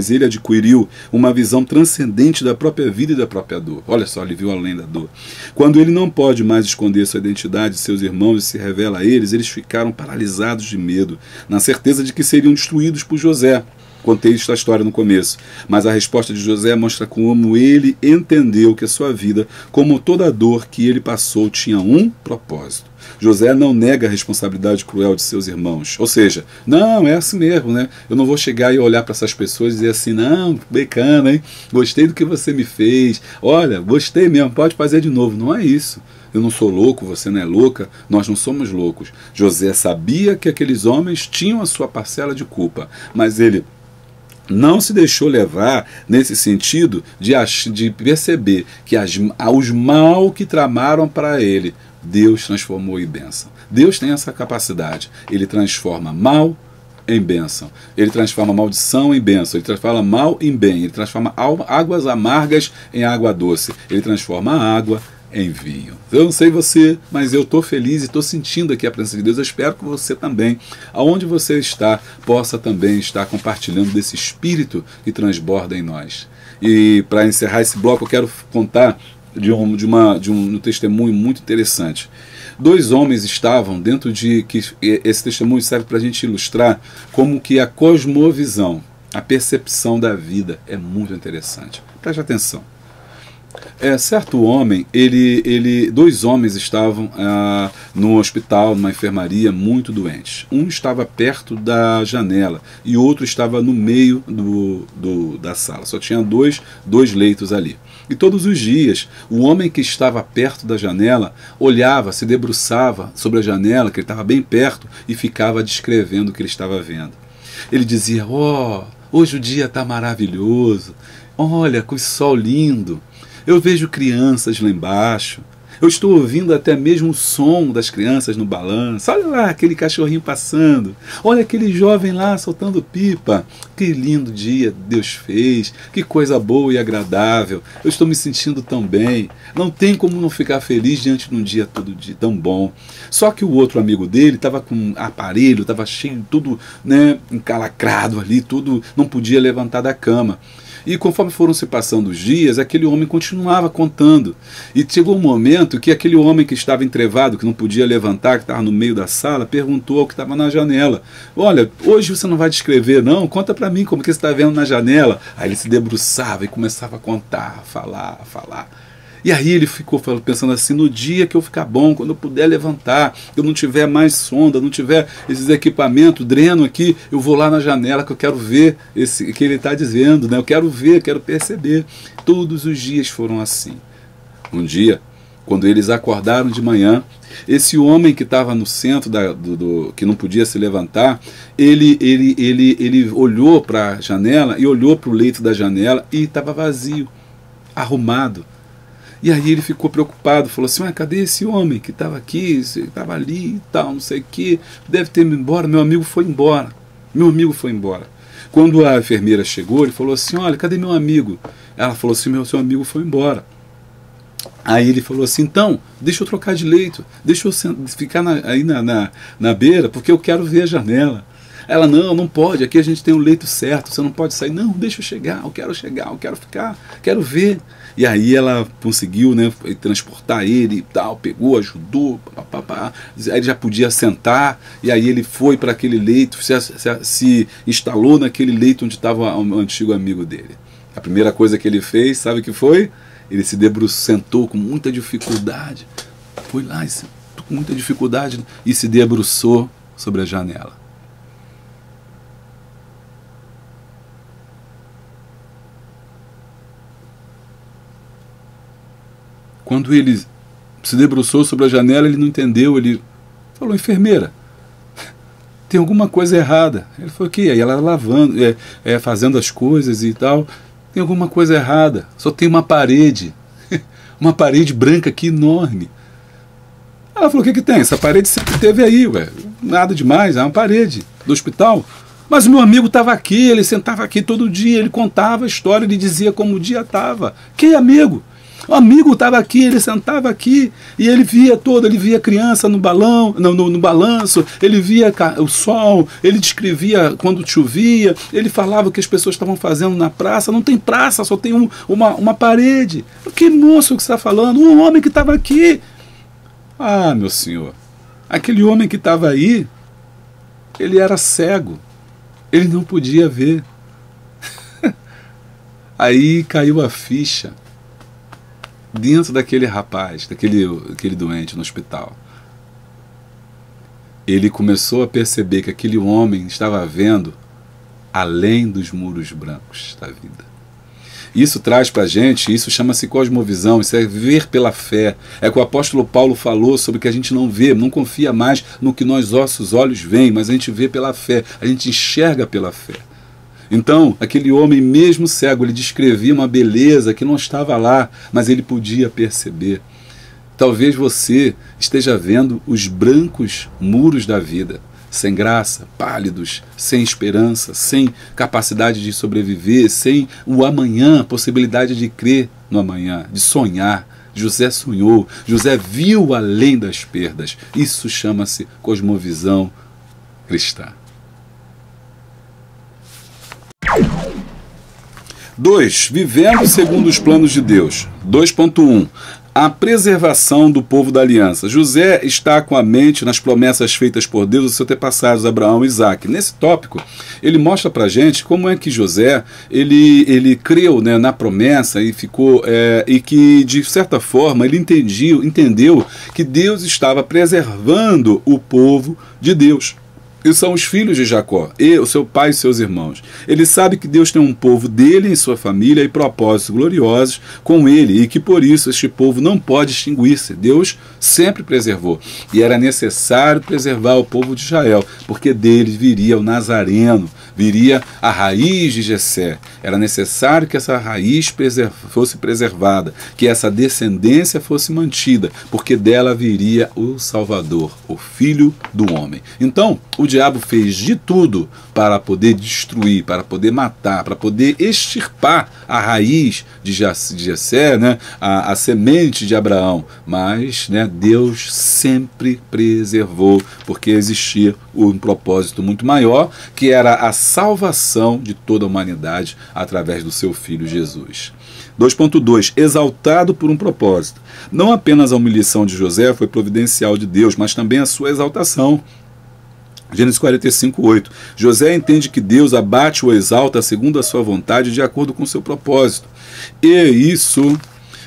S1: ele adquiriu uma visão transcendente da própria vida e da própria dor. Olha só, ele viu além da dor. Quando ele não pode mais esconder sua identidade de seus irmãos e se revela a eles, eles ficaram paralisados de medo, na certeza de que seriam destruídos por José. Contei esta história no começo, mas a resposta de José mostra como ele entendeu que a sua vida, como toda a dor que ele passou, tinha um propósito. José não nega a responsabilidade cruel de seus irmãos. Ou seja, não, é assim mesmo, né? Eu não vou chegar e olhar para essas pessoas e dizer assim, não, bacana, hein? Gostei do que você me fez. Olha, gostei mesmo, pode fazer de novo. Não é isso. Eu não sou louco, você não é louca, nós não somos loucos. José sabia que aqueles homens tinham a sua parcela de culpa, mas ele não se deixou levar nesse sentido de perceber que os mal que tramaram para ele, Deus transformou em bênção. Deus tem essa capacidade. Ele transforma mal em bênção. Ele transforma maldição em bênção. Ele transforma mal em bem. Ele transforma águas amargas em água doce. Ele transforma a água em vinho. Eu não sei você, mas eu estou feliz e estou sentindo aqui a presença de Deus. Eu espero que você também, aonde você está, possa também estar compartilhando desse Espírito que transborda em nós. E para encerrar esse bloco, eu quero contar de um testemunho muito interessante. 2 homens estavam dentro de... que esse testemunho serve para a gente ilustrar como que a cosmovisão, a percepção da vida é muito interessante. Preste atenção. Certo homem, 2 homens estavam no hospital, numa enfermaria, muito doentes. Um estava perto da janela e outro estava no meio da sala. Só tinha dois leitos ali. E todos os dias, o homem que estava perto da janela olhava, se debruçava sobre a janela, que ele estava bem perto, e ficava descrevendo o que ele estava vendo. Ele dizia: hoje o dia está maravilhoso, olha, com esse sol lindo. Eu vejo crianças lá embaixo. Eu estou ouvindo até mesmo o som das crianças no balanço. Olha lá aquele cachorrinho passando. Olha aquele jovem lá soltando pipa. Que lindo dia Deus fez. Que coisa boa e agradável. Eu estou me sentindo tão bem. Não tem como não ficar feliz diante de um dia tão bom. Só que o outro amigo dele estava com um aparelho, estava cheio, tudo, né, encalacrado ali, tudo, não podia levantar da cama. E conforme foram se passando os dias, aquele homem continuava contando. E chegou um momento que aquele homem que estava entrevado, que não podia levantar, que estava no meio da sala, perguntou ao que estava na janela: olha, hoje você não vai descrever não? Conta para mim como que você está vendo na janela. Aí ele se debruçava e começava a contar, a falar. E aí ele ficou pensando assim: no dia que eu ficar bom, quando eu puder levantar, eu não tiver mais sonda, não tiver esses equipamentos, dreno aqui, eu vou lá na janela que eu quero ver esse que ele está dizendo, né? Eu quero ver, quero perceber. Todos os dias foram assim. Um dia, quando eles acordaram de manhã, esse homem que estava no centro, que não podia se levantar, ele olhou para a janela e olhou para o leito da janela e estava vazio, arrumado. E aí ele ficou preocupado, falou assim: cadê esse homem que estava aqui, estava ali e tal, não sei o que, deve ter ido embora, meu amigo foi embora. Quando a enfermeira chegou, ele falou assim: olha, cadê meu amigo? Ela falou assim: seu amigo foi embora. Aí ele falou assim: então, deixa eu trocar de leito, deixa eu ficar aí na beira, porque eu quero ver a janela. Ela: não pode, aqui a gente tem um leito certo, você não pode sair. Não, deixa eu chegar, eu quero ficar, quero ver. E aí ela conseguiu, né, transportar ele e tal, pegou, ajudou, aí ele já podia sentar, e aí ele foi para aquele leito, se instalou naquele leito onde estava o antigo amigo dele. A primeira coisa que ele fez, sabe o que foi? Ele se sentou com muita dificuldade, foi lá com muita dificuldade e se debruçou sobre a janela. Quando ele se debruçou sobre a janela, ele não entendeu, ele falou: enfermeira, tem alguma coisa errada. Ele falou: o quê? Aí ela lavando, fazendo as coisas e tal. Tem alguma coisa errada, só tem uma parede, uma parede branca aqui enorme. Ela falou: o que tem? Essa parede sempre teve aí, nada demais, é uma parede do hospital. Mas o meu amigo estava aqui, ele sentava aqui todo dia, ele contava a história, ele dizia como o dia estava. Que amigo? O amigo estava aqui, ele sentava aqui e ele via criança no balanço, ele via o sol, ele descrevia quando chovia, ele falava o que as pessoas estavam fazendo na praça. Não tem praça, só tem uma parede. Que moço que você está falando? Um homem que estava aqui. Ah, meu senhor, aquele homem que estava aí, ele era cego, ele não podia ver. Aí caiu a ficha dentro daquele rapaz, daquele doente no hospital. Ele começou a perceber que aquele homem estava vendo além dos muros brancos da vida. Isso traz para a gente, isso chama-se cosmovisão, isso é ver pela fé. É que o apóstolo Paulo falou sobre que a gente não vê, não confia mais no que nossos olhos veem, mas a gente vê pela fé, a gente enxerga pela fé. Então, aquele homem, mesmo cego, ele descrevia uma beleza que não estava lá, mas ele podia perceber. Talvez você esteja vendo os brancos muros da vida, sem graça, pálidos, sem esperança, sem capacidade de sobreviver, sem o amanhã, possibilidade de crer no amanhã, de sonhar. José sonhou, José viu além das perdas. Isso chama-se cosmovisão cristã. 2. Vivendo segundo os planos de Deus. 2.1. A preservação do povo da aliança. José está com a mente nas promessas feitas por Deus aos seus antepassados, Abraão e Isaac. Nesse tópico, ele mostra pra gente como é que José, ele creu, né, na promessa e ficou, e que, de certa forma, ele entendeu que Deus estava preservando o povo de Deus. E são os filhos de Jacó, e o seu pai e seus irmãos. Ele sabe que Deus tem um povo dele em sua família e propósitos gloriosos com ele, e que por isso este povo não pode extinguir-se. Deus sempre preservou. E era necessário preservar o povo de Israel, porque deles viria o Nazareno, viria a raiz de Jessé. Era necessário que essa raiz fosse preservada, que essa descendência fosse mantida, porque dela viria o Salvador, o Filho do Homem. Então, o diabo fez de tudo para poder destruir, para poder matar, para poder extirpar a raiz de Jessé, né, a semente de Abraão. Mas, né, Deus sempre preservou, porque existia um propósito muito maior, que era a salvação de toda a humanidade através do seu Filho Jesus. 2.2. Exaltado por um propósito. Não apenas a humilhação de José foi providencial de Deus, mas também a sua exaltação. Gênesis 45:8. José entende que Deus abate ou exalta segundo a sua vontade, de acordo com o seu propósito. E isso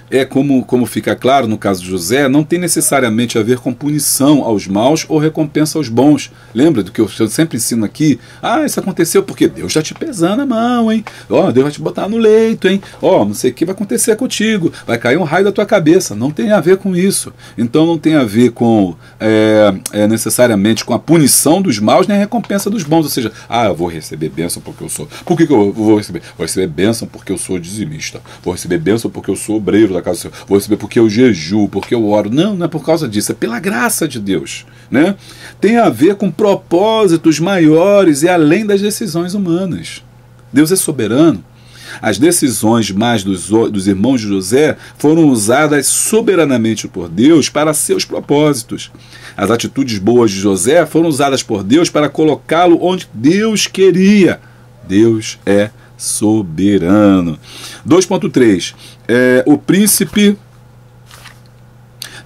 S1: é como fica claro no caso de José, não tem necessariamente a ver com punição aos maus ou recompensa aos bons. Lembra do que eu sempre ensino aqui? Isso aconteceu porque Deus está te pesando a mão, hein? Deus vai te botar no leito, hein? Não sei o que vai acontecer contigo, vai cair um raio da tua cabeça. Não tem a ver com isso. Então não tem a ver com necessariamente com a punição dos maus, nem a recompensa dos bons. Ou seja, eu vou receber bênção porque eu sou... Por que eu vou receber? Vou receber bênção porque eu sou dizimista. Vou receber bênção porque eu sou obreiro da casa do Senhor. Vou receber porque eu jejuo, porque eu oro. Não é por causa disso, é pela graça de Deus, né? Tem a ver com propósitos maiores e além das decisões humanas. Deus é soberano. As decisões mais dos irmãos de José foram usadas soberanamente por Deus para seus propósitos. As atitudes boas de José foram usadas por Deus para colocá-lo onde Deus queria. Deus é soberano. 2.3. O príncipe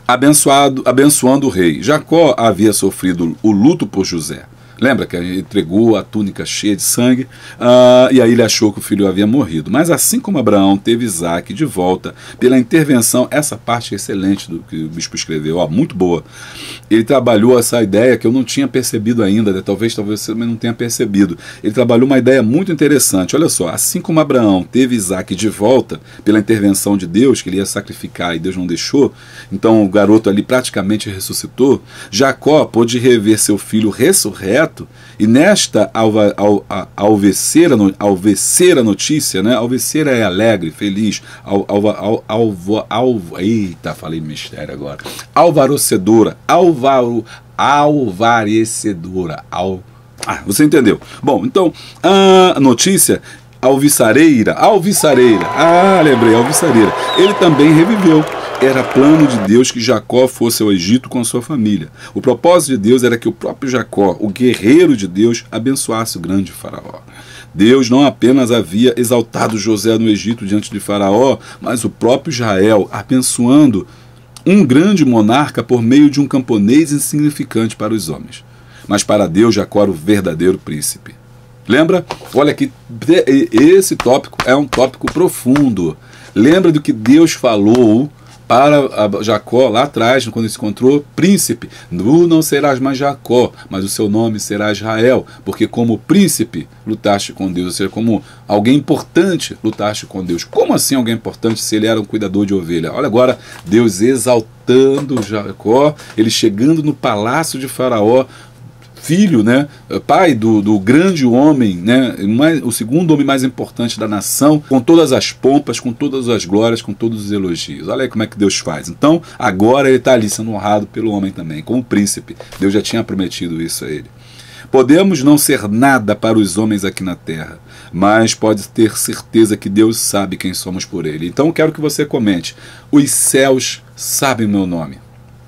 S1: abençoando o rei. Jacó havia sofrido o luto por José. Lembra que ele entregou a túnica cheia de sangue, e aí ele achou que o filho havia morrido. Mas assim como Abraão teve Isaac de volta pela intervenção, essa parte é excelente do que o bispo escreveu, muito boa. Ele trabalhou essa ideia que eu não tinha percebido ainda, né? Talvez você também não tenha percebido. Ele trabalhou uma ideia muito interessante. Olha só, assim como Abraão teve Isaac de volta pela intervenção de Deus, que ele ia sacrificar e Deus não deixou, então o garoto ali praticamente ressuscitou, Jacó pôde rever seu filho ressurreto. E nesta alveceira notícia, né? Alveceira é alegre, feliz, eita, falei mistério agora. Alvarecedora, você entendeu? Bom, então, a notícia, alviçareira, lembrei, alviçareira. Ele também reviveu. Era plano de Deus que Jacó fosse ao Egito com a sua família. O propósito de Deus era que o próprio Jacó, o guerreiro de Deus, abençoasse o grande faraó. Deus não apenas havia exaltado José no Egito diante de faraó, mas o próprio Israel, abençoando um grande monarca por meio de um camponês insignificante para os homens. Mas para Deus, Jacó era o verdadeiro príncipe. Lembra? Olha que esse tópico é um tópico profundo. Lembra do que Deus falou para Jacó lá atrás, quando ele se encontrou príncipe? Não serás mais Jacó, mas o seu nome será Israel, porque como príncipe lutaste com Deus, ou seja, como alguém importante lutaste com Deus. Como assim alguém importante se ele era um cuidador de ovelha? Olha agora, Deus exaltando Jacó, ele chegando no palácio de Faraó, filho, né, pai do grande homem, né, o segundo homem mais importante da nação, com todas as pompas, com todas as glórias, com todos os elogios. Olha aí como é que Deus faz. Então, agora ele está ali sendo honrado pelo homem também, como príncipe. Deus já tinha prometido isso a ele. Podemos não ser nada para os homens aqui na terra, mas pode ter certeza que Deus sabe quem somos por ele. Então, quero que você comente: os céus sabem meu nome.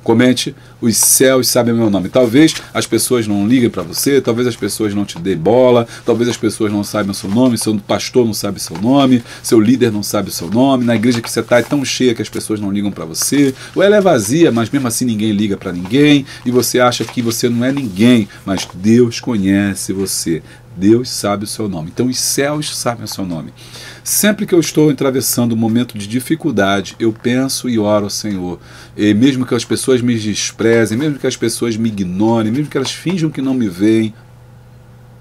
S1: Comente: os céus sabem o meu nome. Talvez as pessoas não liguem para você, talvez as pessoas não te dêem bola, talvez as pessoas não saibam o seu nome, seu pastor não sabe o seu nome, seu líder não sabe o seu nome, na igreja que você está é tão cheia que as pessoas não ligam para você, ou ela é vazia, mas mesmo assim ninguém liga para ninguém, e você acha que você não é ninguém, mas Deus conhece você. Deus sabe o seu nome. Então os céus sabem o seu nome. Sempre que eu estou atravessando um momento de dificuldade, eu penso e oro ao Senhor. E mesmo que as pessoas me desprezem, mesmo que as pessoas me ignorem, mesmo que elas finjam que não me veem,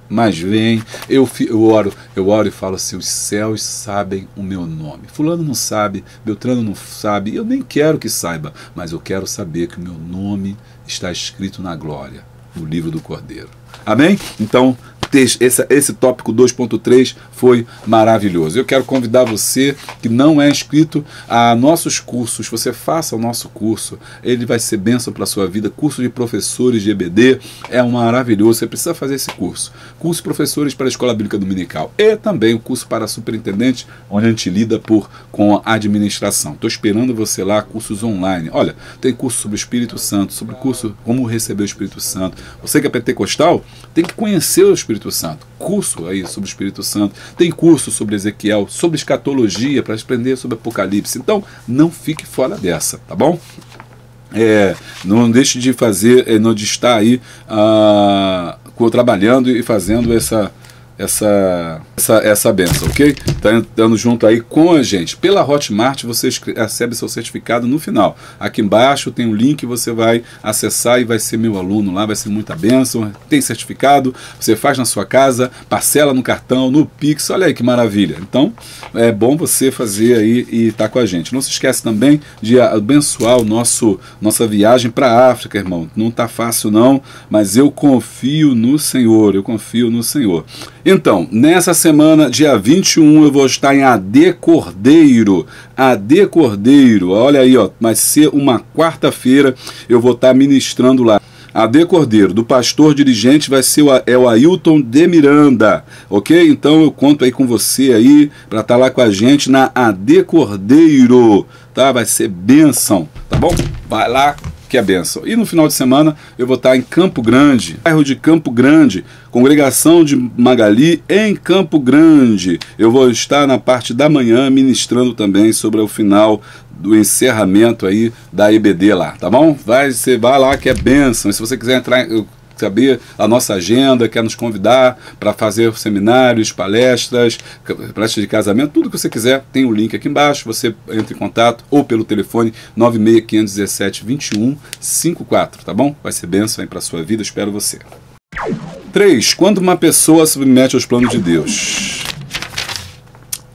S1: mas vem, eu oro e falo assim: os céus sabem o meu nome. Fulano não sabe, Beltrano não sabe, eu nem quero que saiba, mas eu quero saber que o meu nome está escrito na glória, no livro do Cordeiro. Amém? Então, esse tópico 2.3 foi maravilhoso. Eu quero convidar você que não é inscrito a nossos cursos, você faça o nosso curso, ele vai ser bênção para a sua vida. Curso de professores de EBD é maravilhoso, você precisa fazer esse curso. Curso de professores para a Escola Bíblica Dominical e também o curso para superintendente, onde a gente lida com a administração. Estou esperando você lá, cursos online. Olha, tem curso sobre o Espírito Santo, sobre o curso como receber o Espírito Santo. Você que é pentecostal, tem que conhecer o Espírito Santo. Curso aí sobre o Espírito Santo. Tem curso sobre Ezequiel, sobre escatologia, para aprender sobre Apocalipse. Então, não fique fora dessa, tá bom? Não deixe de fazer, de estar aí trabalhando e fazendo essa benção, ok? Tá entrando junto aí com a gente. Pela Hotmart você recebe seu certificado no final. Aqui embaixo tem um link, você vai acessar e vai ser meu aluno lá, vai ser muita benção. Tem certificado, você faz na sua casa, parcela no cartão, no Pix, olha aí que maravilha. Então, é bom você fazer aí e estar com a gente. Não se esquece também de abençoar nossa viagem para a África, irmão. Não tá fácil não, mas eu confio no Senhor, Então, nessa semana, dia 21, eu vou estar em AD Cordeiro. AD Cordeiro, olha aí, ó, vai ser uma quarta-feira, eu vou estar ministrando lá. AD Cordeiro, do pastor dirigente vai ser o Ailton de Miranda, ok? Então eu conto aí com você aí, para estar lá com a gente na AD Cordeiro, tá? Vai ser bênção, tá bom? Vai lá, que é bênção. E no final de semana eu vou estar em Campo Grande, bairro de Campo Grande, congregação de Magali em Campo Grande. Eu vou estar na parte da manhã ministrando também sobre o final do encerramento aí da EBD lá, tá bom? Você vai lá que é bênção. E se você quiser entrar, saber a nossa agenda, quer nos convidar para fazer seminários, palestras de casamento, tudo que você quiser, tem o link aqui embaixo, você entra em contato ou pelo telefone 96517-2154, tá bom? Vai ser bênção aí para a sua vida, espero você. 3. Quando uma pessoa se submete aos planos de Deus.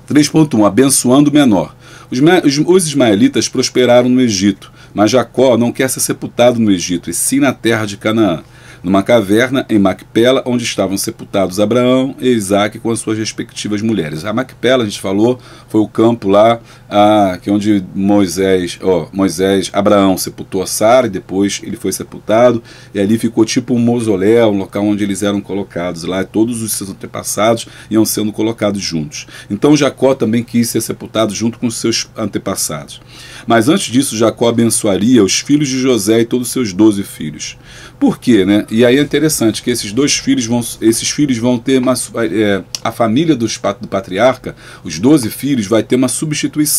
S1: 3.1. Abençoando o menor. Os ismaelitas prosperaram no Egito, mas Jacó não quer ser sepultado no Egito, e sim na terra de Canaã, numa caverna em Macpela, onde estavam sepultados Abraão e Isaac com as suas respectivas mulheres. A Macpela, a gente falou, foi o campo lá que onde Abraão sepultou a Sara, e depois ele foi sepultado, e ali ficou tipo um mausoléu, um local onde eles eram colocados lá, e todos os seus antepassados iam sendo colocados juntos. Então Jacó também quis ser sepultado junto com os seus antepassados. Mas antes disso, Jacó abençoaria os filhos de José e todos os seus 12 filhos. Por quê, né? E aí é interessante que esses filhos vão ter a família do patriarca, os 12 filhos, vai ter uma substituição.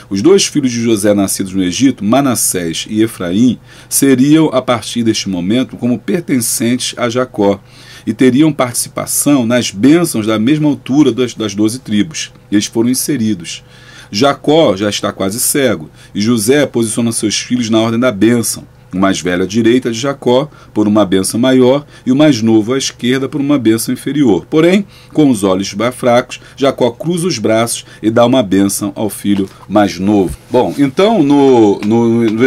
S1: Os 2 filhos de José nascidos no Egito, Manassés e Efraim, seriam, a partir deste momento, como pertencentes a Jacó, e teriam participação nas bênçãos da mesma altura das 12 tribos. Eles foram inseridos. Jacó já está quase cego, e José posiciona seus filhos na ordem da bênção. O mais velho à direita de Jacó, por uma bênção maior, e o mais novo à esquerda, por uma bênção inferior. Porém, com os olhos fracos, Jacó cruza os braços e dá uma bênção ao filho mais novo. Bom, então,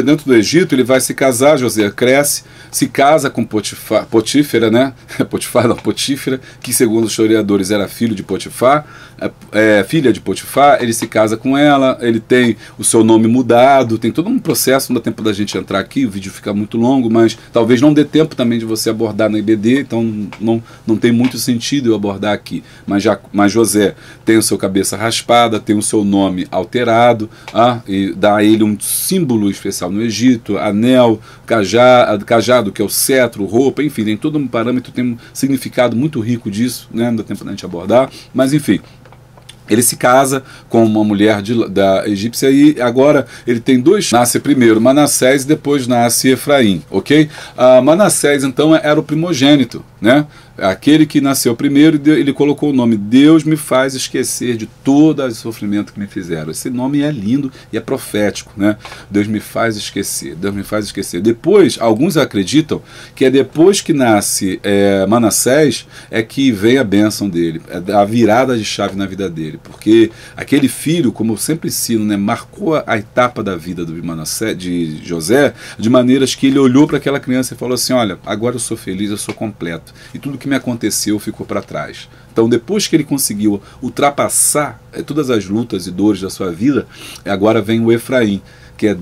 S1: dentro do Egito, ele vai se casar, José cresce, se casa com Potífera, né? Potífera, que segundo os historiadores era filho de Potifar, filha de Potifar. Ele se casa com ela, ele tem o seu nome mudado, tem todo um processo, não dá tempo da gente entrar aqui, o vídeo fica muito longo, mas talvez não dê tempo também de você abordar na IBD, então não tem muito sentido eu abordar aqui. Mas José tem o seu cabeça raspada, tem o seu nome alterado, e dá a ele um símbolo especial no Egito, anel, cajado, que é o cetro, roupa, enfim, tem todo um parâmetro, tem um significado muito rico disso, né? Não dá tempo da gente abordar, mas enfim. Ele se casa com uma mulher da egípcia e agora ele tem dois. Nasce primeiro Manassés e depois nasce Efraim, ok? Manassés, então, era o primogênito, né? Aquele que nasceu primeiro, ele colocou o nome Deus me faz esquecer de todo o sofrimento que me fizeram. Esse nome é lindo e é profético, né? Deus me faz esquecer, Deus me faz esquecer. Depois, alguns acreditam que é depois que nasce Manassés é que vem a bênção dele, a virada de chave na vida dele, porque aquele filho, como eu sempre ensino, né, marcou a etapa da vida de José, de maneiras que ele olhou para aquela criança e falou assim: olha, agora eu sou feliz, eu sou completo, e tudo que me aconteceu ficou para trás. Então, depois que ele conseguiu ultrapassar todas as lutas e dores da sua vida, agora vem o Efraim, que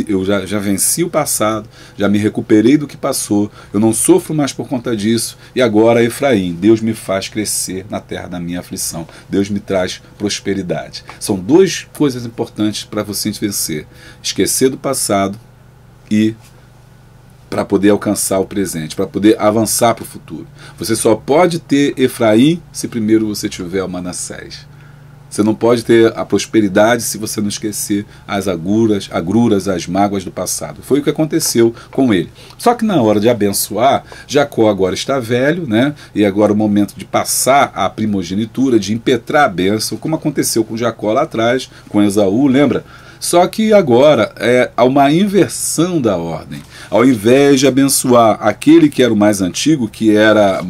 S1: eu já venci o passado, já me recuperei do que passou, eu não sofro mais por conta disso, e agora Efraim, Deus me faz crescer na terra da minha aflição, Deus me traz prosperidade. São duas coisas importantes para você vencer: esquecer do passado e para poder alcançar o presente, para poder avançar para o futuro. Você só pode ter Efraim se primeiro você tiver o Manassés. Você não pode ter a prosperidade se você não esquecer as agruras, as mágoas do passado. Foi o que aconteceu com ele. Só que na hora de abençoar, Jacó agora está velho, né? E agora é o momento de passar a primogenitura, de impetrar a bênção, como aconteceu com Jacó lá atrás, com Esaú, lembra? Só que agora há uma inversão da ordem. Ao invés de abençoar aquele que era o mais antigo, que era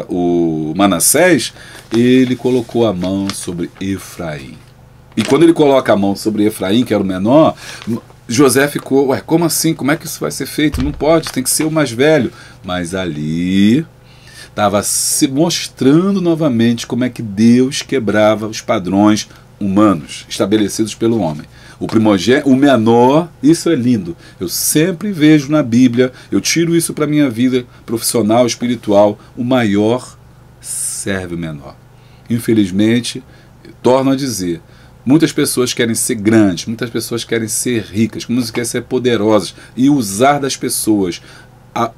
S1: o Manassés, ele colocou a mão sobre Efraim. E quando ele coloca a mão sobre Efraim, que era o menor, José ficou: ué, como assim? Como é que isso vai ser feito? Não pode, tem que ser o mais velho. Mas ali estava se mostrando novamente como é que Deus quebrava os padrões humanos estabelecidos pelo homem. O primogênito, o menor, isso é lindo. Eu sempre vejo na Bíblia, eu tiro isso para a minha vida profissional, espiritual: o maior serve o menor. Infelizmente, torno a dizer, muitas pessoas querem ser grandes, muitas pessoas querem ser ricas, muitas querem ser poderosas e usar das pessoas,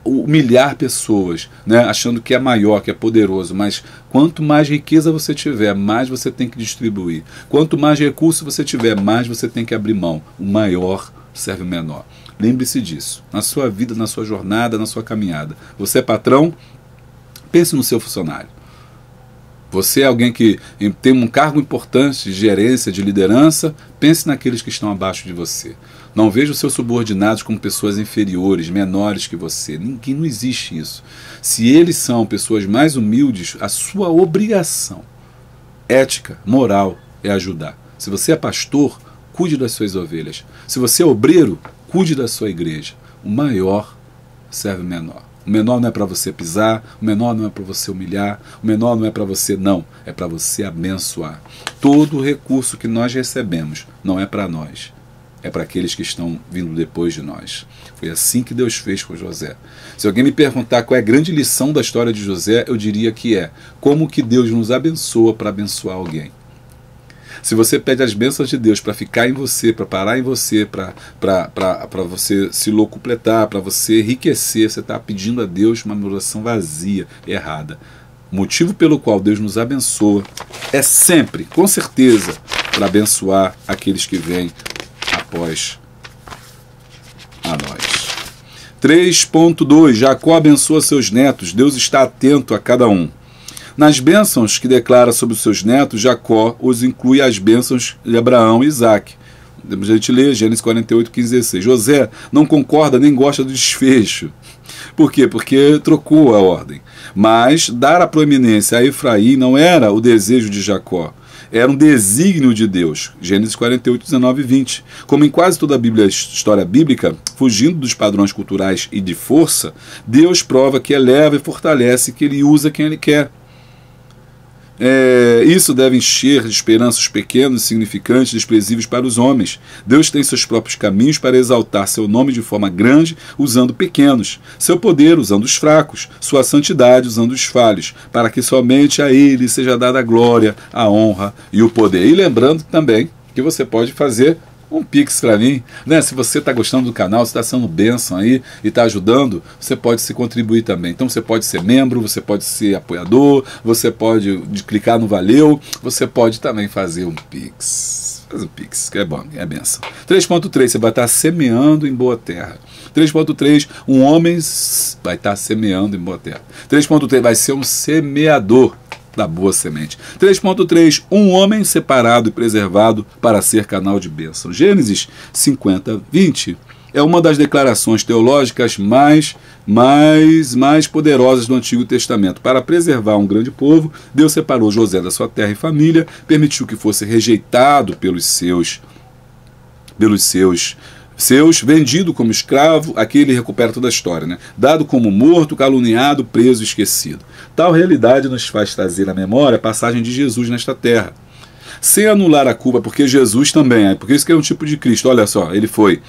S1: humilhar pessoas, né, achando que é maior, que é poderoso. Mas quanto mais riqueza você tiver, mais você tem que distribuir. Quanto mais recurso você tiver, mais você tem que abrir mão. O maior serve o menor. Lembre-se disso. Na sua vida, na sua jornada, na sua caminhada. Você é patrão? Pense no seu funcionário. Você é alguém que tem um cargo importante de gerência, de liderança? Pense naqueles que estão abaixo de você. Não veja os seus subordinados como pessoas inferiores, menores que você. Não existe isso. Se eles são pessoas mais humildes, a sua obrigação ética, moral, é ajudar. Se você é pastor, cuide das suas ovelhas. Se você é obreiro, cuide da sua igreja. O maior serve o menor. O menor não é para você pisar, o menor não é para você humilhar, o menor não é para você, não. É para você abençoar. Todo o recurso que nós recebemos não é para nós. É para aqueles que estão vindo depois de nós. Foi assim que Deus fez com José. Se alguém me perguntar qual é a grande lição da história de José, eu diria que é como que Deus nos abençoa para abençoar alguém. Se você pede as bênçãos de Deus para ficar em você, para parar em você, para você se locupletar, para você enriquecer, você está pedindo a Deus uma oração vazia, errada. O motivo pelo qual Deus nos abençoa é sempre, com certeza, para abençoar aqueles que vêm após a nós. 3.2. Jacó abençoa seus netos. Deus está atento a cada um. Nas bênçãos que declara sobre os seus netos, Jacó os inclui as bênçãos de Abraão e Isaque. A gente lê Gênesis 48, 15 e 16. José não concorda nem gosta do desfecho. Por quê? Porque trocou a ordem. Mas dar a proeminência a Efraim não era o desejo de Jacó. Era um desígnio de Deus. Gênesis 48, 19 e 20. Como em quase toda a história bíblica, fugindo dos padrões culturais e de força, Deus prova que eleva e fortalece, que Ele usa quem Ele quer. Isso deve encher de esperanças pequenos, insignificantes, desprezíveis para os homens. Deus tem seus próprios caminhos para exaltar seu nome de forma grande, usando pequenos, seu poder usando os fracos, sua santidade usando os falhos, para que somente a Ele seja dada a glória, a honra e o poder. E lembrando também que você pode fazer um Pix para mim, né? Se você está gostando do canal, se está sendo bênção aí e está ajudando, você pode se contribuir também. Então você pode ser membro, você pode ser apoiador, você pode clicar no Valeu, você pode também fazer um Pix. Faz um Pix, que é bom, é bênção. 3.3, você vai estar semeando em boa terra. 3.3, um homem vai estar semeando em boa terra. 3.3, vai ser um semeador da boa semente. 3.3, um homem separado e preservado para ser canal de bênção. Gênesis 50, 20 é uma das declarações teológicas mais poderosas do Antigo Testamento. Para preservar um grande povo, Deus separou José da sua terra e família, permitiu que fosse rejeitado pelos seus, vendido como escravo. Aqui ele recupera toda a história, né? Dado como morto, caluniado, preso, esquecido. Tal realidade nos faz trazer à memória a passagem de Jesus nesta terra, sem anular a culpa, porque Jesus também, porque isso que é um tipo de Cristo. Olha só, ele foi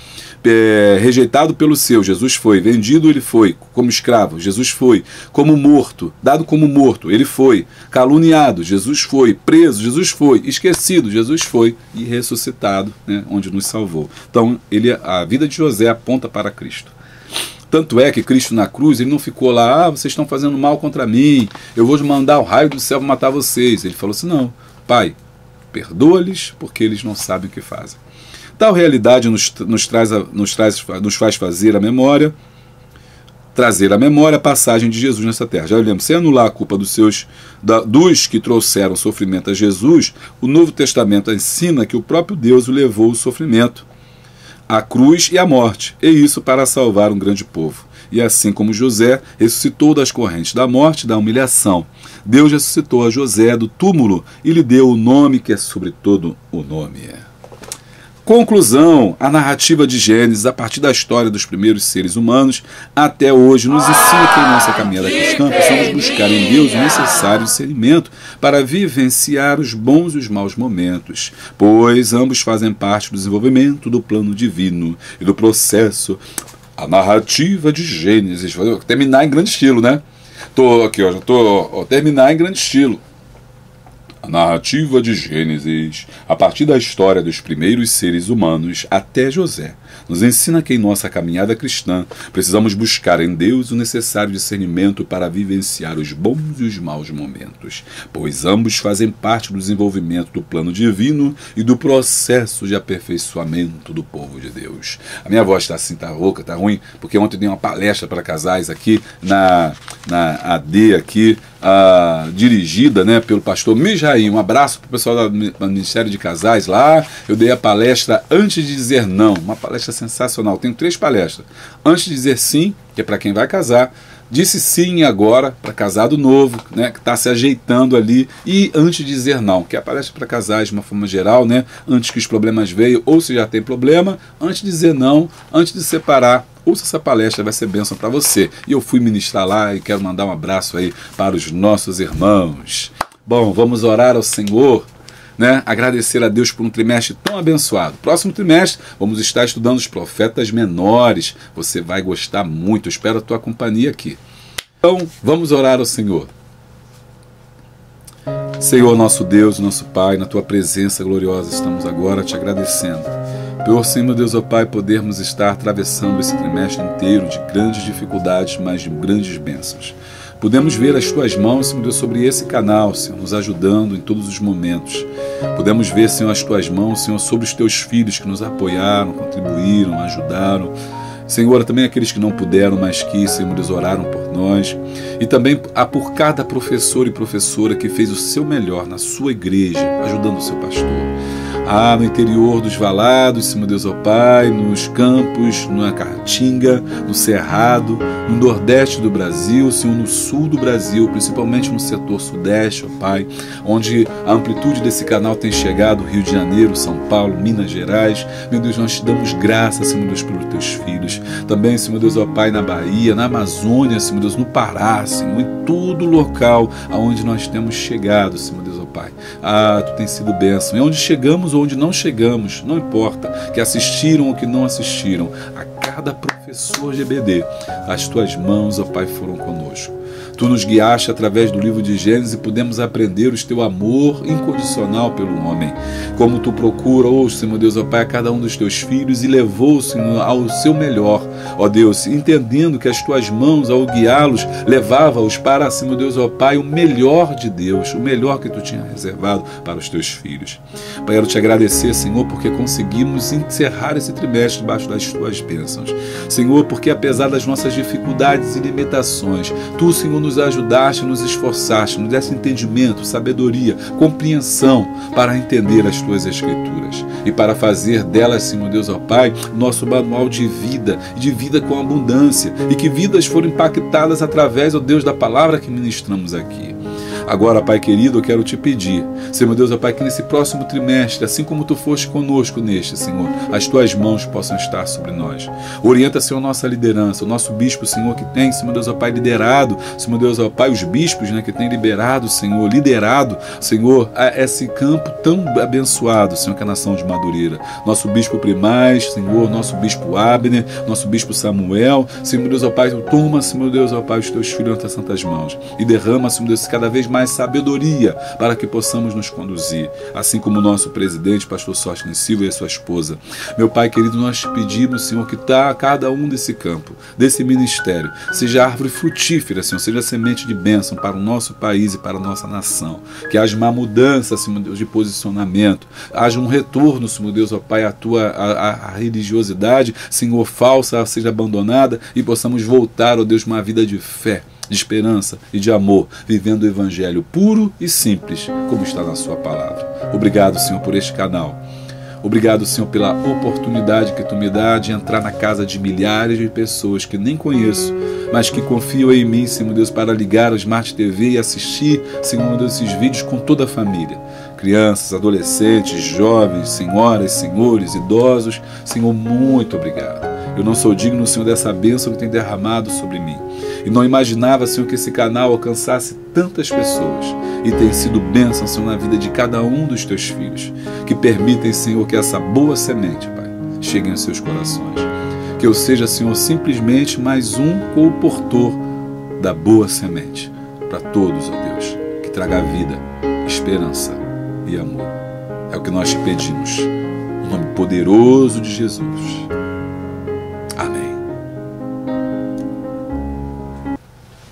S1: rejeitado pelo seu, Jesus foi vendido, ele foi como escravo, Jesus foi como morto, dado como morto, ele foi caluniado, Jesus foi preso, Jesus foi esquecido, Jesus foi e ressuscitado, né, onde nos salvou. Então a vida de José aponta para Cristo. Tanto é que Cristo na cruz, ele não ficou lá, vocês estão fazendo mal contra mim, eu vou mandar o raio do céu para matar vocês. Ele falou assim, não, Pai, perdoa-lhes porque eles não sabem o que fazem. Tal realidade nos faz fazer a memória, trazer à memória a passagem de Jesus nessa terra. Já lembro, sem anular a culpa dos que trouxeram sofrimento a Jesus, o Novo Testamento ensina que o próprio Deus o levou ao sofrimento, à cruz e à morte, e isso para salvar um grande povo. E assim como José ressuscitou das correntes da morte e da humilhação, Deus ressuscitou a José do túmulo e lhe deu o nome que é sobre todo o nome. Conclusão, a narrativa de Gênesis, a partir da história dos primeiros seres humanos até hoje, nos ensina que em nossa caminhada cristã precisamos buscar em Deus o necessário discernimento para vivenciar os bons e os maus momentos, pois ambos fazem parte do desenvolvimento do plano divino e do processo. A narrativa de Gênesis, vou terminar em grande estilo, né? Terminar em grande estilo. A narrativa de Gênesis, a partir da história dos primeiros seres humanos até José, nos ensina que em nossa caminhada cristã precisamos buscar em Deus o necessário discernimento para vivenciar os bons e os maus momentos, pois ambos fazem parte do desenvolvimento do plano divino e do processo de aperfeiçoamento do povo de Deus. A minha voz está assim, está rouca, está ruim, porque ontem dei uma palestra para casais aqui na AD aqui, dirigida, né, pelo pastor Mijaí. Um abraço para o pessoal do Ministério de Casais lá. Eu dei a palestra Antes de Dizer Não, uma palestra sensacional. Tenho 3 palestras. Antes de Dizer Sim, que é para quem vai casar. Disse Sim agora, para casado novo, né, que está se ajeitando ali. E Antes de Dizer Não, que é a palestra para casais de uma forma geral, né, antes que os problemas venham, ou se já tem problema, antes de dizer não, antes de separar. Ouça essa palestra, vai ser bênção para você. E eu fui ministrar lá e quero mandar um abraço aí para os nossos irmãos. Bom, vamos orar ao Senhor, né? Agradecer a Deus por um trimestre tão abençoado. Próximo trimestre, vamos estar estudando os profetas menores. Você vai gostar muito, eu espero a tua companhia aqui. Então, vamos orar ao Senhor. Senhor, nosso Deus, nosso Pai, na tua presença gloriosa estamos agora te agradecendo. Por sim, meu Deus, ó Pai, podermos estar atravessando esse trimestre inteiro de grandes dificuldades, mas de grandes bênçãos. Podemos ver as Tuas mãos, Senhor Deus, sobre esse canal, Senhor, nos ajudando em todos os momentos. Podemos ver, Senhor, as Tuas mãos, Senhor, sobre os Teus filhos que nos apoiaram, contribuíram, ajudaram. Senhor, também aqueles que não puderam, mas que, Senhor Deus, oraram por nós. E também por cada professor e professora que fez o seu melhor na sua igreja, ajudando o seu pastor. no interior dos valados, Senhor Deus, ó Pai, nos campos, na Caatinga, no Cerrado, no Nordeste do Brasil, Senhor, no Sul do Brasil, principalmente no setor Sudeste, ó Pai, onde a amplitude desse canal tem chegado, Rio de Janeiro, São Paulo, Minas Gerais. Meu Deus, nós te damos graça, Senhor Deus, pelos teus filhos. Também, Senhor Deus, ó Pai, na Bahia, na Amazônia, Senhor Deus, no Pará, Senhor, em todo local aonde nós temos chegado, Senhor Deus, ó Pai. Tu tens sido bênção. E onde chegamos ou onde não chegamos, não importa, que assistiram ou que não assistiram, a cada professor GBD, as tuas mãos, ó Pai, foram conosco. Tu nos guiaste através do livro de Gênesis e pudemos aprender o teu amor incondicional pelo homem. Como tu procurou, Senhor Deus, ó Pai, a cada um dos teus filhos e levou, Senhor, ao seu melhor, ó Deus, entendendo que as tuas mãos, ao guiá-los, levava-os para, Senhor Deus, ó Pai, o melhor de Deus, o melhor que tu tinha reservado para os teus filhos. Pai, quero te agradecer, Senhor, porque conseguimos encerrar esse trimestre debaixo das tuas bênçãos. Senhor, porque apesar das nossas dificuldades e limitações, tu, Senhor, nos ajudaste, nos esforçaste, nos desse entendimento, sabedoria, compreensão para entender as tuas escrituras e para fazer delas, Senhor Deus, ó Pai, nosso manual de vida e de vida com abundância, e que vidas foram impactadas através, ó Deus, da palavra que ministramos aqui. Agora, Pai querido, eu quero te pedir, Senhor Deus, ó Pai, que nesse próximo trimestre, assim como tu foste conosco neste, Senhor, as tuas mãos possam estar sobre nós. Orienta, Senhor, nossa liderança, o nosso bispo, Senhor, que tem, Senhor Deus, ó Pai, liderado, Senhor Deus, ó Pai, os bispos, né, que tem liderado, Senhor, a esse campo tão abençoado, Senhor, que é a nação de Madureira. Nosso bispo Primaz, Senhor, nosso bispo Abner, nosso bispo Samuel, Senhor Deus, ó Pai, toma, Senhor Deus, ó Pai, os teus filhos nas tuas santas mãos e derrama, Senhor Deus, cada vez mais sabedoria para que possamos nos conduzir, assim como o nosso presidente, pastor Sóstenes Silva, e a sua esposa. Meu Pai querido, nós te pedimos, Senhor, que cada um desse campo, desse ministério, seja árvore frutífera, Senhor, seja semente de bênção para o nosso país e para a nossa nação, que haja uma mudança, Senhor Deus, de posicionamento, haja um retorno, Senhor Deus, ó Pai, a religiosidade, Senhor, falsa, seja abandonada e possamos voltar, ó Deus, uma vida de fé, de esperança e de amor, vivendo o evangelho puro e simples, como está na sua palavra. Obrigado, Senhor, por este canal. Obrigado, Senhor, pela oportunidade que tu me dá de entrar na casa de milhares de pessoas que nem conheço, mas que confiam em mim, Senhor Deus, para ligar o Smart TV e assistir, Senhor Deus, esses vídeos com toda a família. Crianças, adolescentes, jovens, senhoras, senhores, idosos, Senhor, muito obrigado. Eu não sou digno, Senhor, dessa bênção que tem derramado sobre mim. E não imaginava, Senhor, que esse canal alcançasse tantas pessoas. E tem sido bênção, Senhor, na vida de cada um dos teus filhos. Que permitem, Senhor, que essa boa semente, Pai, chegue aos seus corações. Que eu seja, Senhor, simplesmente mais um colportor da boa semente. Para todos, ó Deus, que traga vida, esperança e amor. É o que nós te pedimos. No nome poderoso de Jesus. Amém.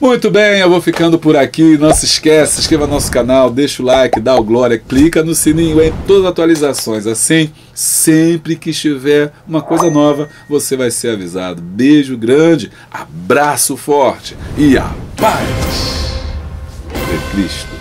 S1: Muito bem, eu vou ficando por aqui. Não se esqueça, se inscreva no nosso canal, deixa o like, dá o glória, clica no sininho em todas as atualizações. Assim, sempre que estiver uma coisa nova, você vai ser avisado. Beijo grande, abraço forte e a paz de Cristo.